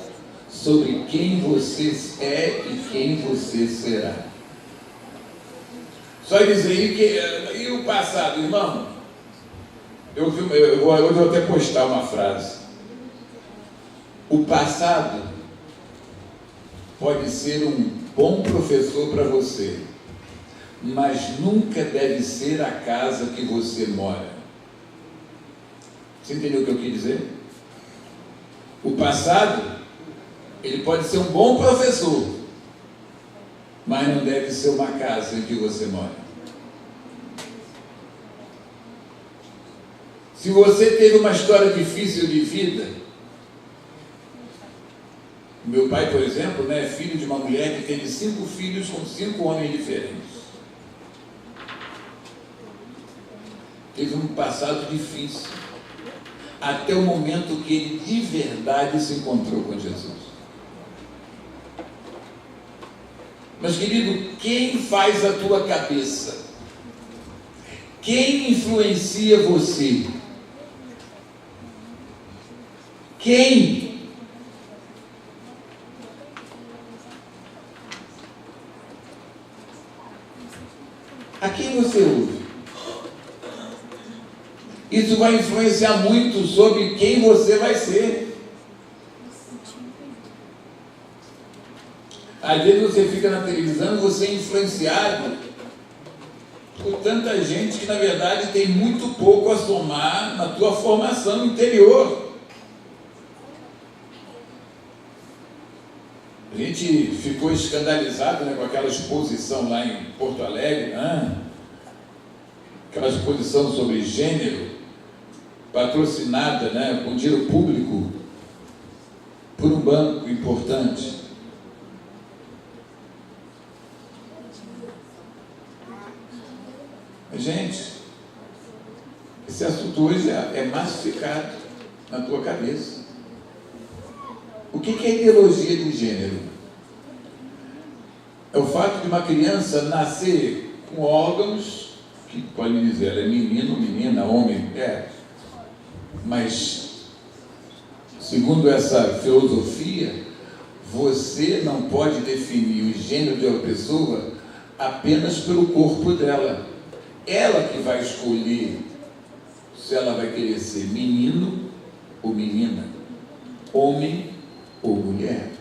sobre quem você é e quem você será. Só dizer que, e o passado, irmão? Hoje eu vou até postar uma frase. O passado pode ser um bom professor para você, mas nunca deve ser a casa que você mora. Você entendeu o que eu quis dizer? O passado, ele pode ser um bom professor, mas não deve ser uma casa em que você mora. Se você teve uma história difícil de vida, meu pai, por exemplo, é filho de uma mulher que teve 5 filhos com 5 homens diferentes. Teve um passado difícil, até o momento que ele de verdade se encontrou com Jesus. Mas, querido, quem faz a tua cabeça? Quem influencia você? Quem? A quem você ouve? Isso vai influenciar muito sobre quem você vai ser. Às vezes você fica na televisão e você é influenciado por tanta gente que, na verdade, tem muito pouco a somar na tua formação interior. A gente ficou escandalizado, com aquela exposição lá em Porto Alegre, aquela exposição sobre gênero, patrocinada, com dinheiro público, por um banco importante. Gente, esse assunto hoje é massificado na tua cabeça. O que é ideologia de gênero? É o fato de uma criança nascer com órgãos que podem dizer, ela é menino, menina, homem, mas segundo essa filosofia, você não pode definir o gênero de uma pessoa apenas pelo corpo dela. Ela que vai escolher se ela vai querer ser menino ou menina, homem ou mulher.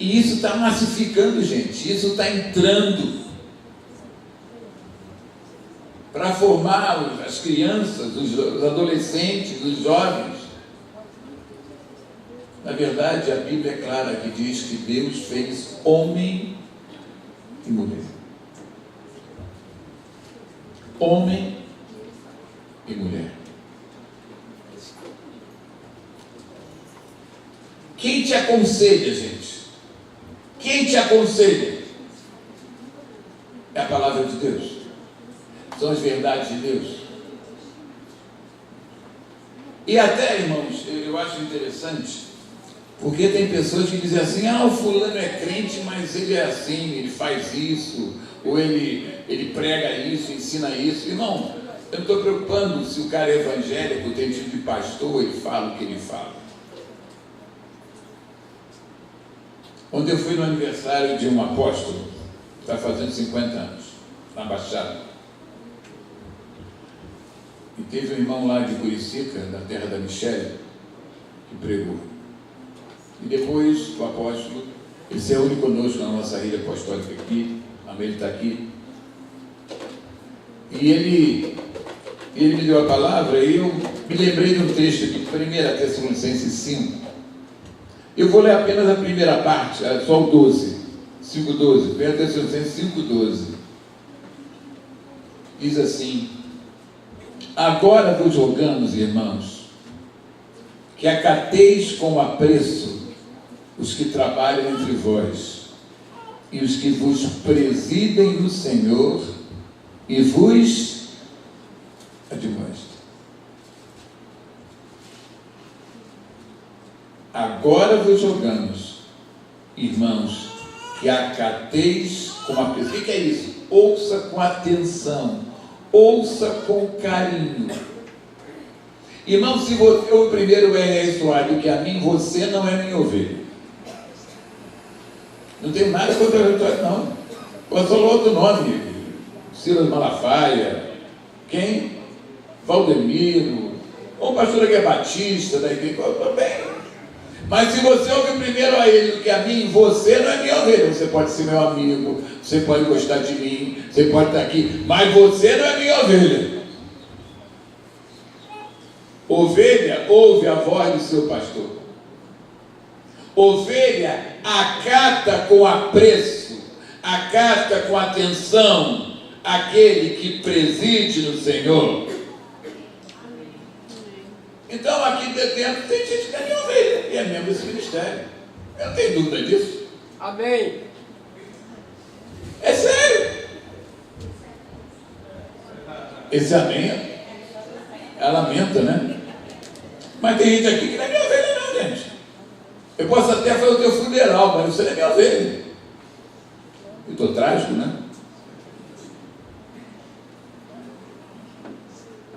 E isso está massificando, gente. Isso está entrando para formar as crianças, os adolescentes, os jovens. Na verdade, a Bíblia é clara que diz que Deus fez homem e mulher. Homem e mulher. Quem te aconselha, gente? Quem te aconselha? É a palavra de Deus. São as verdades de Deus. E até, irmãos, eu acho interessante, porque tem pessoas que dizem assim, o fulano é crente, mas ele é assim, ele faz isso, ou ele prega isso, ensina isso. Irmão, eu não estou preocupando se o cara é evangélico, tem tipo de pastor, ele fala o que ele fala. Ontem eu fui no aniversário de um apóstolo, que está fazendo 50 anos, na Baixada. E teve um irmão lá de Curicica, da terra da Michele, que pregou. E depois o apóstolo, ele se reúne conosco na nossa rede apostólica aqui, a ele está aqui. E ele me deu a palavra e eu me lembrei de um texto aqui, 1 Tessalonicenses 5. Eu vou ler apenas a primeira parte, só o 12, 5:12, 1 Tessalonicenses 5:12. Diz assim: agora vos rogamos, irmãos, que acateis com apreço os que trabalham entre vós e os que vos presidem no Senhor e vos admoestem. Agora vos rogamos, irmãos, que acateis com apreço. O que é isso? Ouça com atenção, ouça com carinho. Irmão, se você, o primeiro é do que a mim, você não é minha ovelha. Não tenho nada contra a história, não. Eu só outro nome, Silas Malafaia, quem? Valdemiro, ou pastor que é batista, da igreja, bem. Mas se você ouve primeiro a ele do que a mim, você não é minha ovelha. Você pode ser meu amigo, você pode gostar de mim, você pode estar aqui, mas você não é minha ovelha. Ovelha ouve a voz do seu pastor. Ovelha acata com apreço, acata com atenção aquele que preside no Senhor. Então aqui dentro tem gente que é minha ovelha e é membro desse ministério. Eu não tenho dúvida disso. Amém. É sério. Esse amém lamenta, né? Mas tem gente aqui que não é minha ovelha não, gente. Eu posso até fazer o teu funeral, mas você não é minha ovelha. Eu estou trágico, né?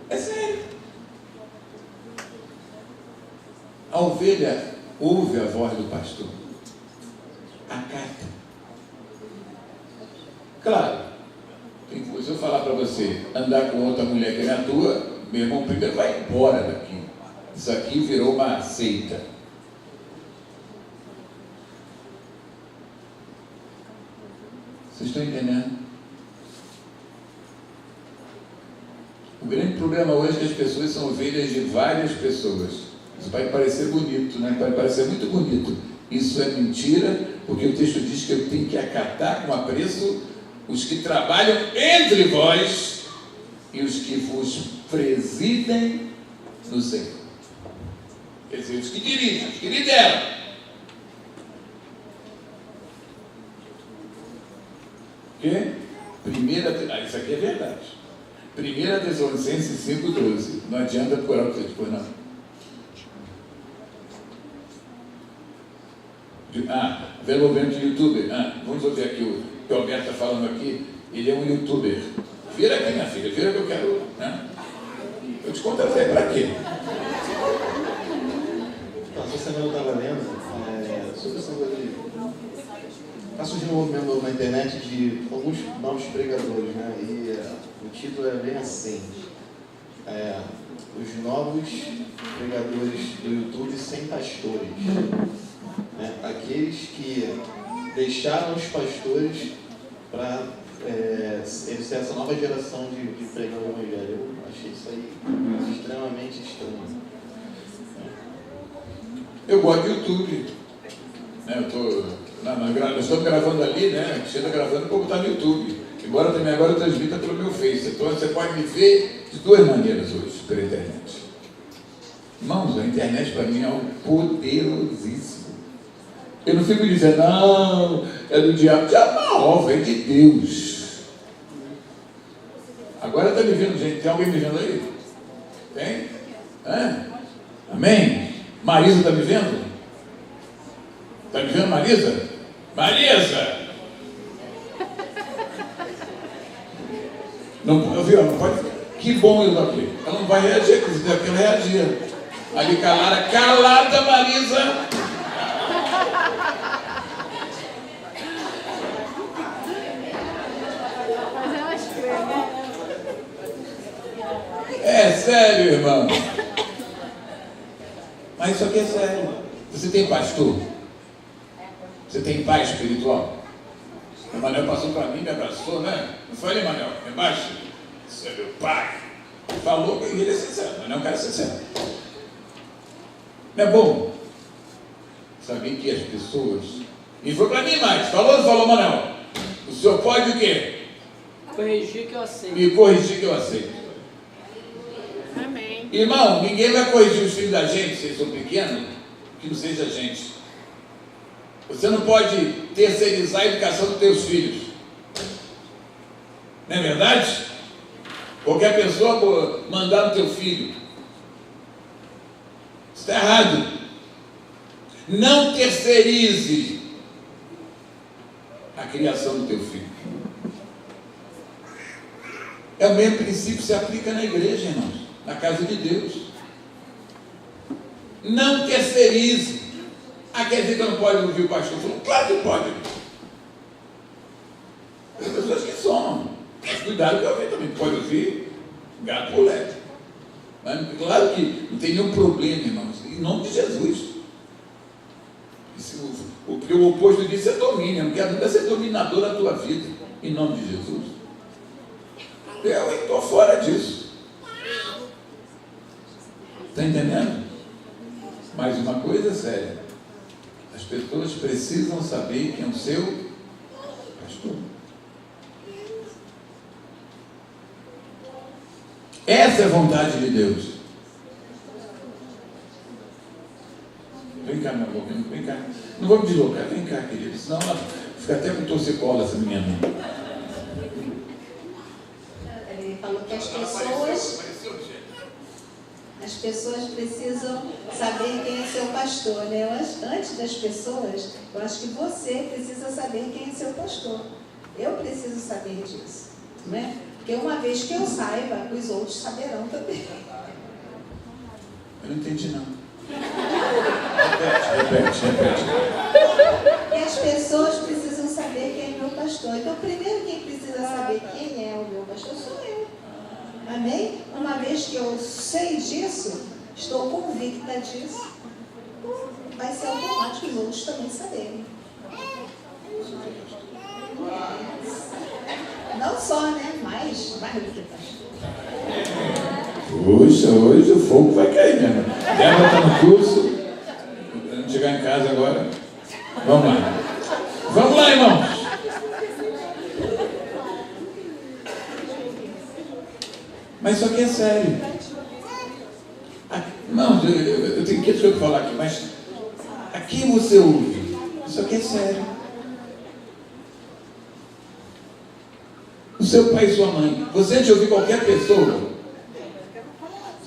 É sério. A ovelha ouve a voz do pastor. Acata. Claro, se eu falar para você andar com outra mulher que não é a tua, meu irmão, primeiro vai embora daqui. Isso aqui virou uma seita. Vocês estão entendendo? O grande problema hoje é que as pessoas são ovelhas de várias pessoas. Isso vai parecer bonito, né? Vai parecer muito bonito. Isso é mentira, porque o texto diz que eu tenho que acatar com apreço os que trabalham entre vós e os que vos presidem no Senhor. Quer dizer, os que dirigem, os que lideram. Que? Isso aqui é verdade. 1 Tessalonicenses 5,12. Não adianta procurar o texto, pois não. Desenvolvimento de youtuber. Vamos ouvir aqui o que o Alberto está falando aqui. Ele é um youtuber. Vira aqui, minha filha, vira que eu quero. Né? Eu te conto até para quê? Essa semana eu estava lendo sobre essa coisa de. Está surgindo um movimento novo na internet de alguns novos pregadores, né? E o título é bem assim: os novos pregadores do YouTube sem pastores. Né? Aqueles que deixaram os pastores para eles serem essa nova geração de pregar o evangelho. Eu achei isso aí extremamente estranho. Eu gosto do YouTube. Nós estamos gravando ali, né? A gente está gravando para botar no YouTube. Embora também agora eu transmita pelo meu Face. Então você pode me ver de duas maneiras hoje, pela internet. Irmãos, a internet para mim é algo poderosíssimo. Eu não fico dizendo, não, é do diabo. O diabo não, é de Deus. Agora está me vendo, gente. Tem alguém me vendo aí? Tem? Amém? Marisa está me vendo? Está me vendo, Marisa? Marisa! Não, viu? Não pode. Que bom eu aqui. Ela não vai reagir, porque ela reagia. Ali calada, Marisa. É sério, irmão. Mas isso aqui é sério. Você tem pastor? Você tem pai espiritual? O Manuel passou para mim, me abraçou, né? Não foi ele, Manuel? Embaixo? Você é meu pai. Falou que ele é sincero, mas não quero ser sincero. Não é bom saber que as pessoas... E foi para mim mais. Falou ou não falou, Manuel? O senhor pode o quê? Corrigir que eu aceito. Me corrigir que eu aceito. Amém. Irmão, ninguém vai corrigir os filhos da gente, se eles são pequenos, que não seja a gente. Você não pode terceirizar a educação dos teus filhos. Não é verdade? Qualquer pessoa mandar no teu filho. Isso está errado. Não terceirize a criação do teu filho. É o mesmo princípio que se aplica na igreja, irmãos, na casa de Deus. Não terceirize. Quer dizer que eu não pode ouvir o pastor? Falou, claro que pode. As pessoas que somam. Cuidado que alguém também pode ouvir gato por lebre. Mas claro que não tem nenhum problema, irmãos. Em nome de Jesus. Porque o oposto disso é domínio. Eu não quero nunca ser dominador da tua vida. Em nome de Jesus. Eu estou fora disso. Está entendendo? Mas uma coisa é séria. As pessoas precisam saber quem é o seu pastor. Essa é a vontade de Deus. Vem cá, meu amor, vem cá. Não vou me deslocar, vem cá, querido. Senão ela fica até com torcicola, essa minha mãe. Ele falou que as pessoas precisam saber quem é seu pastor, né? Antes das pessoas, eu acho que você precisa saber quem é seu pastor. Eu preciso saber disso, né? Porque uma vez que eu saiba, os outros saberão também. Eu não entendi, não. Repete. E as pessoas precisam saber quem é meu pastor. Então, primeiro quem precisa saber quem é o meu pastor sou eu. Amém? Uma vez que eu sei disso, estou convicta disso, vai ser automático os outros também saberem. Não só, né? Mais do que pastor. Puxa, hoje o fogo vai cair mesmo. Débora está no curso. Vamos chegar em casa agora. Vamos lá. Vamos lá, irmãos. Mas isso aqui é sério. Não, eu tenho que falar aqui, mas aqui você ouve. Isso aqui é sério. O seu pai e sua mãe. Você antes de ouvir qualquer pessoa,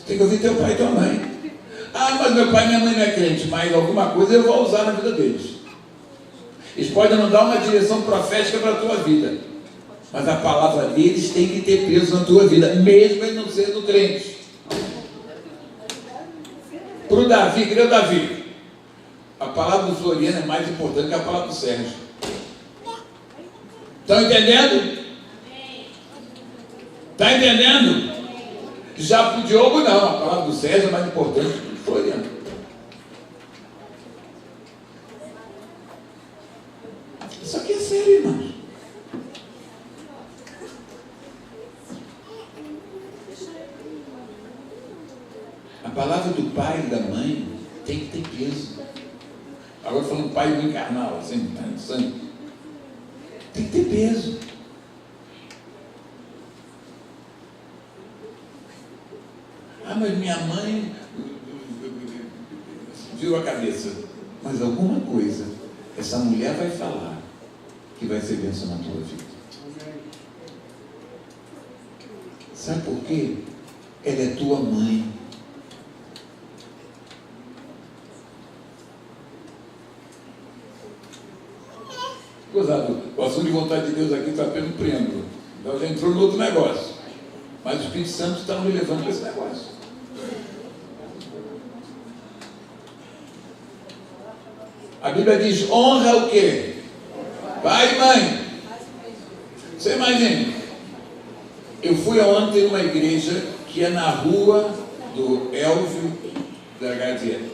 tem que ouvir teu pai e tua mãe. Ah, mas meu pai e minha mãe não é crente, mas alguma coisa eu vou usar na vida deles. Eles podem não dar uma direção profética para a tua vida, mas a palavra deles tem que ter peso na tua vida, mesmo eles não sendo crentes. Para o Davi, querido Davi, a palavra do Floriano é mais importante que a palavra do Sérgio. Estão entendendo? Está entendendo? Já para o Diogo não, a palavra do Sérgio é mais importante que o Floriano. Isso aqui é sério, irmãos. A palavra do pai e da mãe tem que ter peso. Agora falando pai e mãe carnal, assim, sangue. Tem que ter peso. Ah, mas minha mãe virou a cabeça. Mas alguma coisa essa mulher vai falar que vai ser bênção na tua vida. Sabe por quê? Ela é tua mãe. Gozado, o assunto de vontade de Deus aqui está pelo preâmbulo. Então já entrou no outro negócio. Mas o Espírito Santo está me levando para esse negócio. A Bíblia diz, honra o quê? Pai e mãe. Você imagina? Eu fui ontem numa igreja que é na rua do Elvio da Graziele.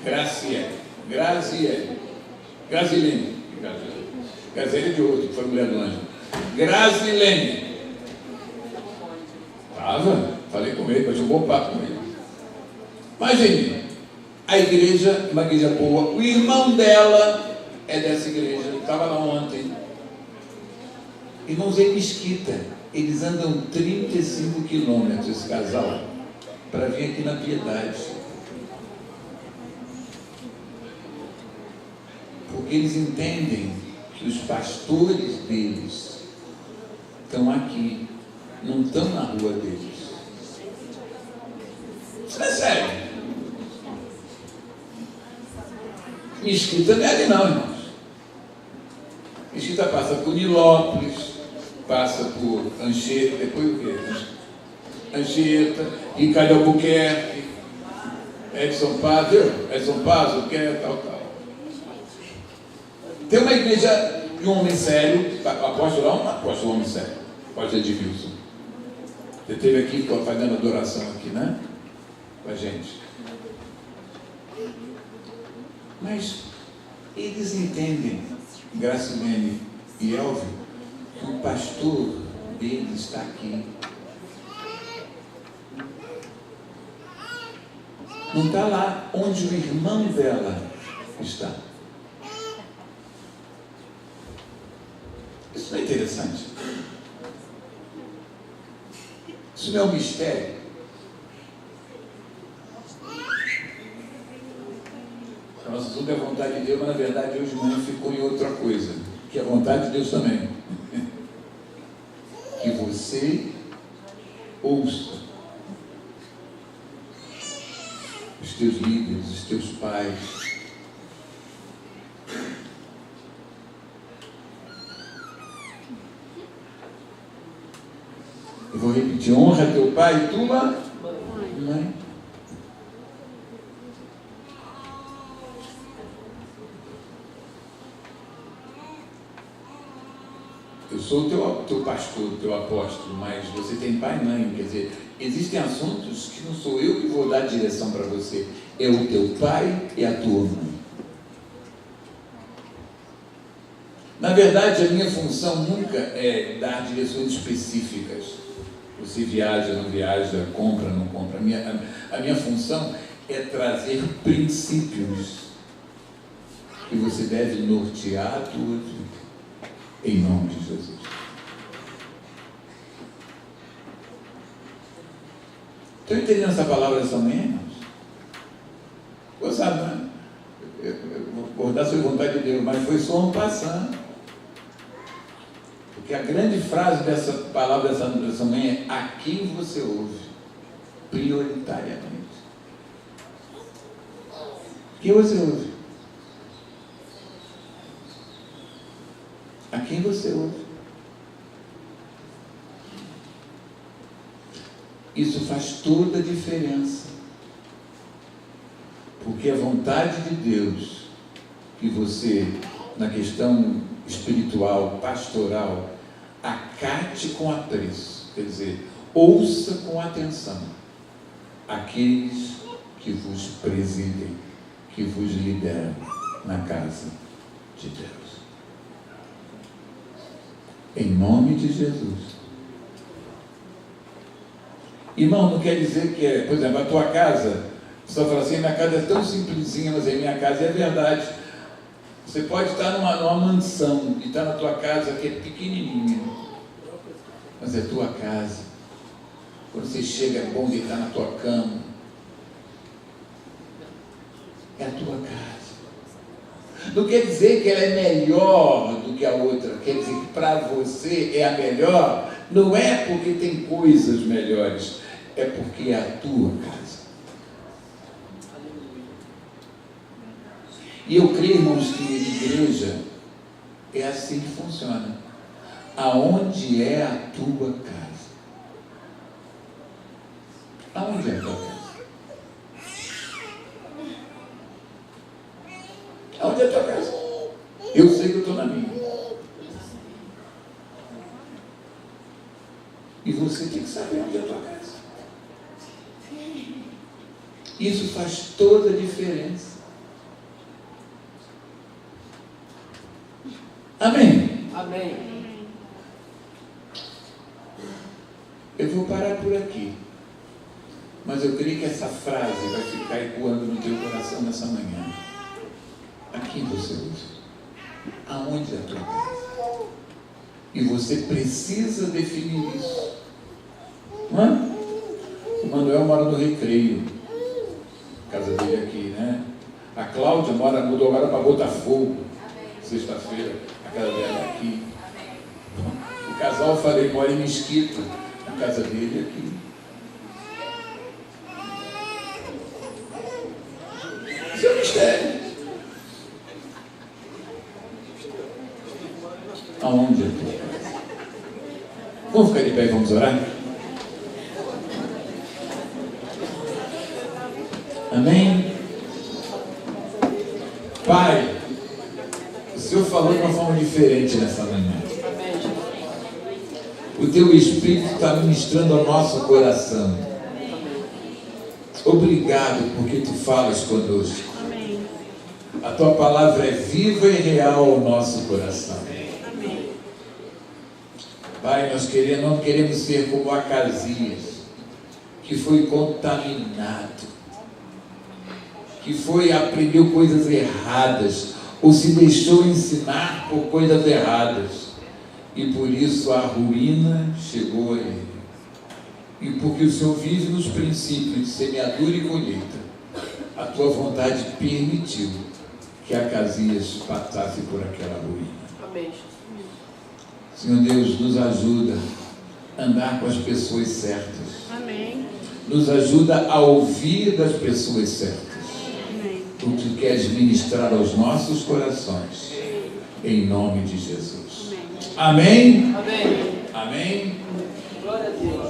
Grazilene. Graziele de outro, que foi mulher do anjo. Grazilene. Falei com ele, bati um bom papo com ele. Imagine, a igreja, uma igreja boa, o irmão dela é dessa igreja, estava lá ontem. Irmãos, em Mesquita, eles andam 35 quilômetros, esse casal, para vir aqui na Piedade. Porque eles entendem que os pastores deles estão aqui, não estão na rua deles. Isso não é sério. Mesquita não é ali não, irmãos. Mesquita passa por Nilópolis, passa por Anchieta, depois o quê? Anchieta, Ricardo Albuquerque, Edson Paz, o que é tal. Tem uma igreja de um homem sério, apóstolo lá, um apóstolo homem sério, apóstolo Edmilson. Você esteve aqui fazendo adoração aqui, né? Com a gente. Mas Eles entendem, Gracilene e Elvio, que o pastor dele está aqui. Não está lá onde o irmão dela está. Isso não é interessante? Isso não é um mistério? O nosso assunto é a vontade de Deus, mas na verdade hoje de manhã ficou em outra coisa, que é a vontade de Deus também. Que você ouça os teus líderes, os teus pais. Eu vou repetir: honra teu pai e tua mãe. Eu sou o teu pastor, o teu apóstolo, mas você tem pai e mãe. Quer dizer, existem assuntos que não sou eu que vou dar direção para você. É o teu pai e a tua mãe. Na verdade, a minha função nunca é dar direções específicas. Você viaja, não viaja, compra, não compra. A minha função é trazer princípios que você deve nortear a tua vida. Em nome de Jesus. Estão entendendo essa palavra dessa manhã, irmãos? Gostado, né? Eu vou acordar sob vontade de Deus, mas foi só um passando. Porque a grande frase dessa palavra dessa manhã é: a quem você ouve, prioritariamente. Quem você ouve? A quem você ouve? Isso faz toda a diferença. Porque a vontade de Deus que você, na questão espiritual, pastoral, acate com apreço, quer dizer, ouça com atenção aqueles que vos presidem, que vos lideram na casa de Deus. Em nome de Jesus. Irmão, não quer dizer que por exemplo, a tua casa, você só fala assim: minha casa é tão simplesinha, mas é minha casa. É verdade. Você pode estar numa mansão e estar na tua casa que é pequenininha, mas é tua casa. Quando você chega, é bom deitar na tua cama. É a tua casa. Não quer dizer que ela é melhor do que a outra, quer dizer que para você é a melhor, não é porque tem coisas melhores, é porque é a tua casa. E eu creio, irmãos, que a igreja é assim que funciona. Aonde é a tua casa? Aonde é a tua casa? Aonde é a tua casa? Eu sei que eu estou na minha. E você tem que saber onde é a tua casa. Isso faz toda a diferença. Amém? Amém. Eu vou parar por aqui. Mas eu creio que essa frase vai ficar ecoando no teu coração nessa manhã. A quem você ouve? Aonde é a tua casa? E você precisa definir isso. Não é? O Manuel mora no Recreio. A casa dele aqui, né? A Cláudia mudou agora para Botafogo. Sexta-feira, a casa dela é aqui. O casal, falei, mora em Mesquita. A casa dele é aqui. Isso é um mistério. Aonde é a tua casa? Vamos ficar de pé e vamos orar? Amém? Pai, o Senhor falou de uma forma diferente nessa manhã. O teu Espírito está ministrando ao nosso coração. Obrigado porque tu falas conosco. A tua palavra é viva e real ao nosso coração. Pai, nós não queremos ser como Acasias, que foi contaminado, que aprendeu coisas erradas, ou se deixou ensinar por coisas erradas, e por isso a ruína chegou a ele. E porque o Senhor vive nos princípios de semeadura e colheita, a tua vontade permitiu que Acasias passasse por aquela ruína. Amém. Senhor Deus, nos ajuda a andar com as pessoas certas. Amém. Nos ajuda a ouvir das pessoas certas. Amém. O que queres ministrar aos nossos corações. Em nome de Jesus. Amém. Amém? Amém? Glória a Deus.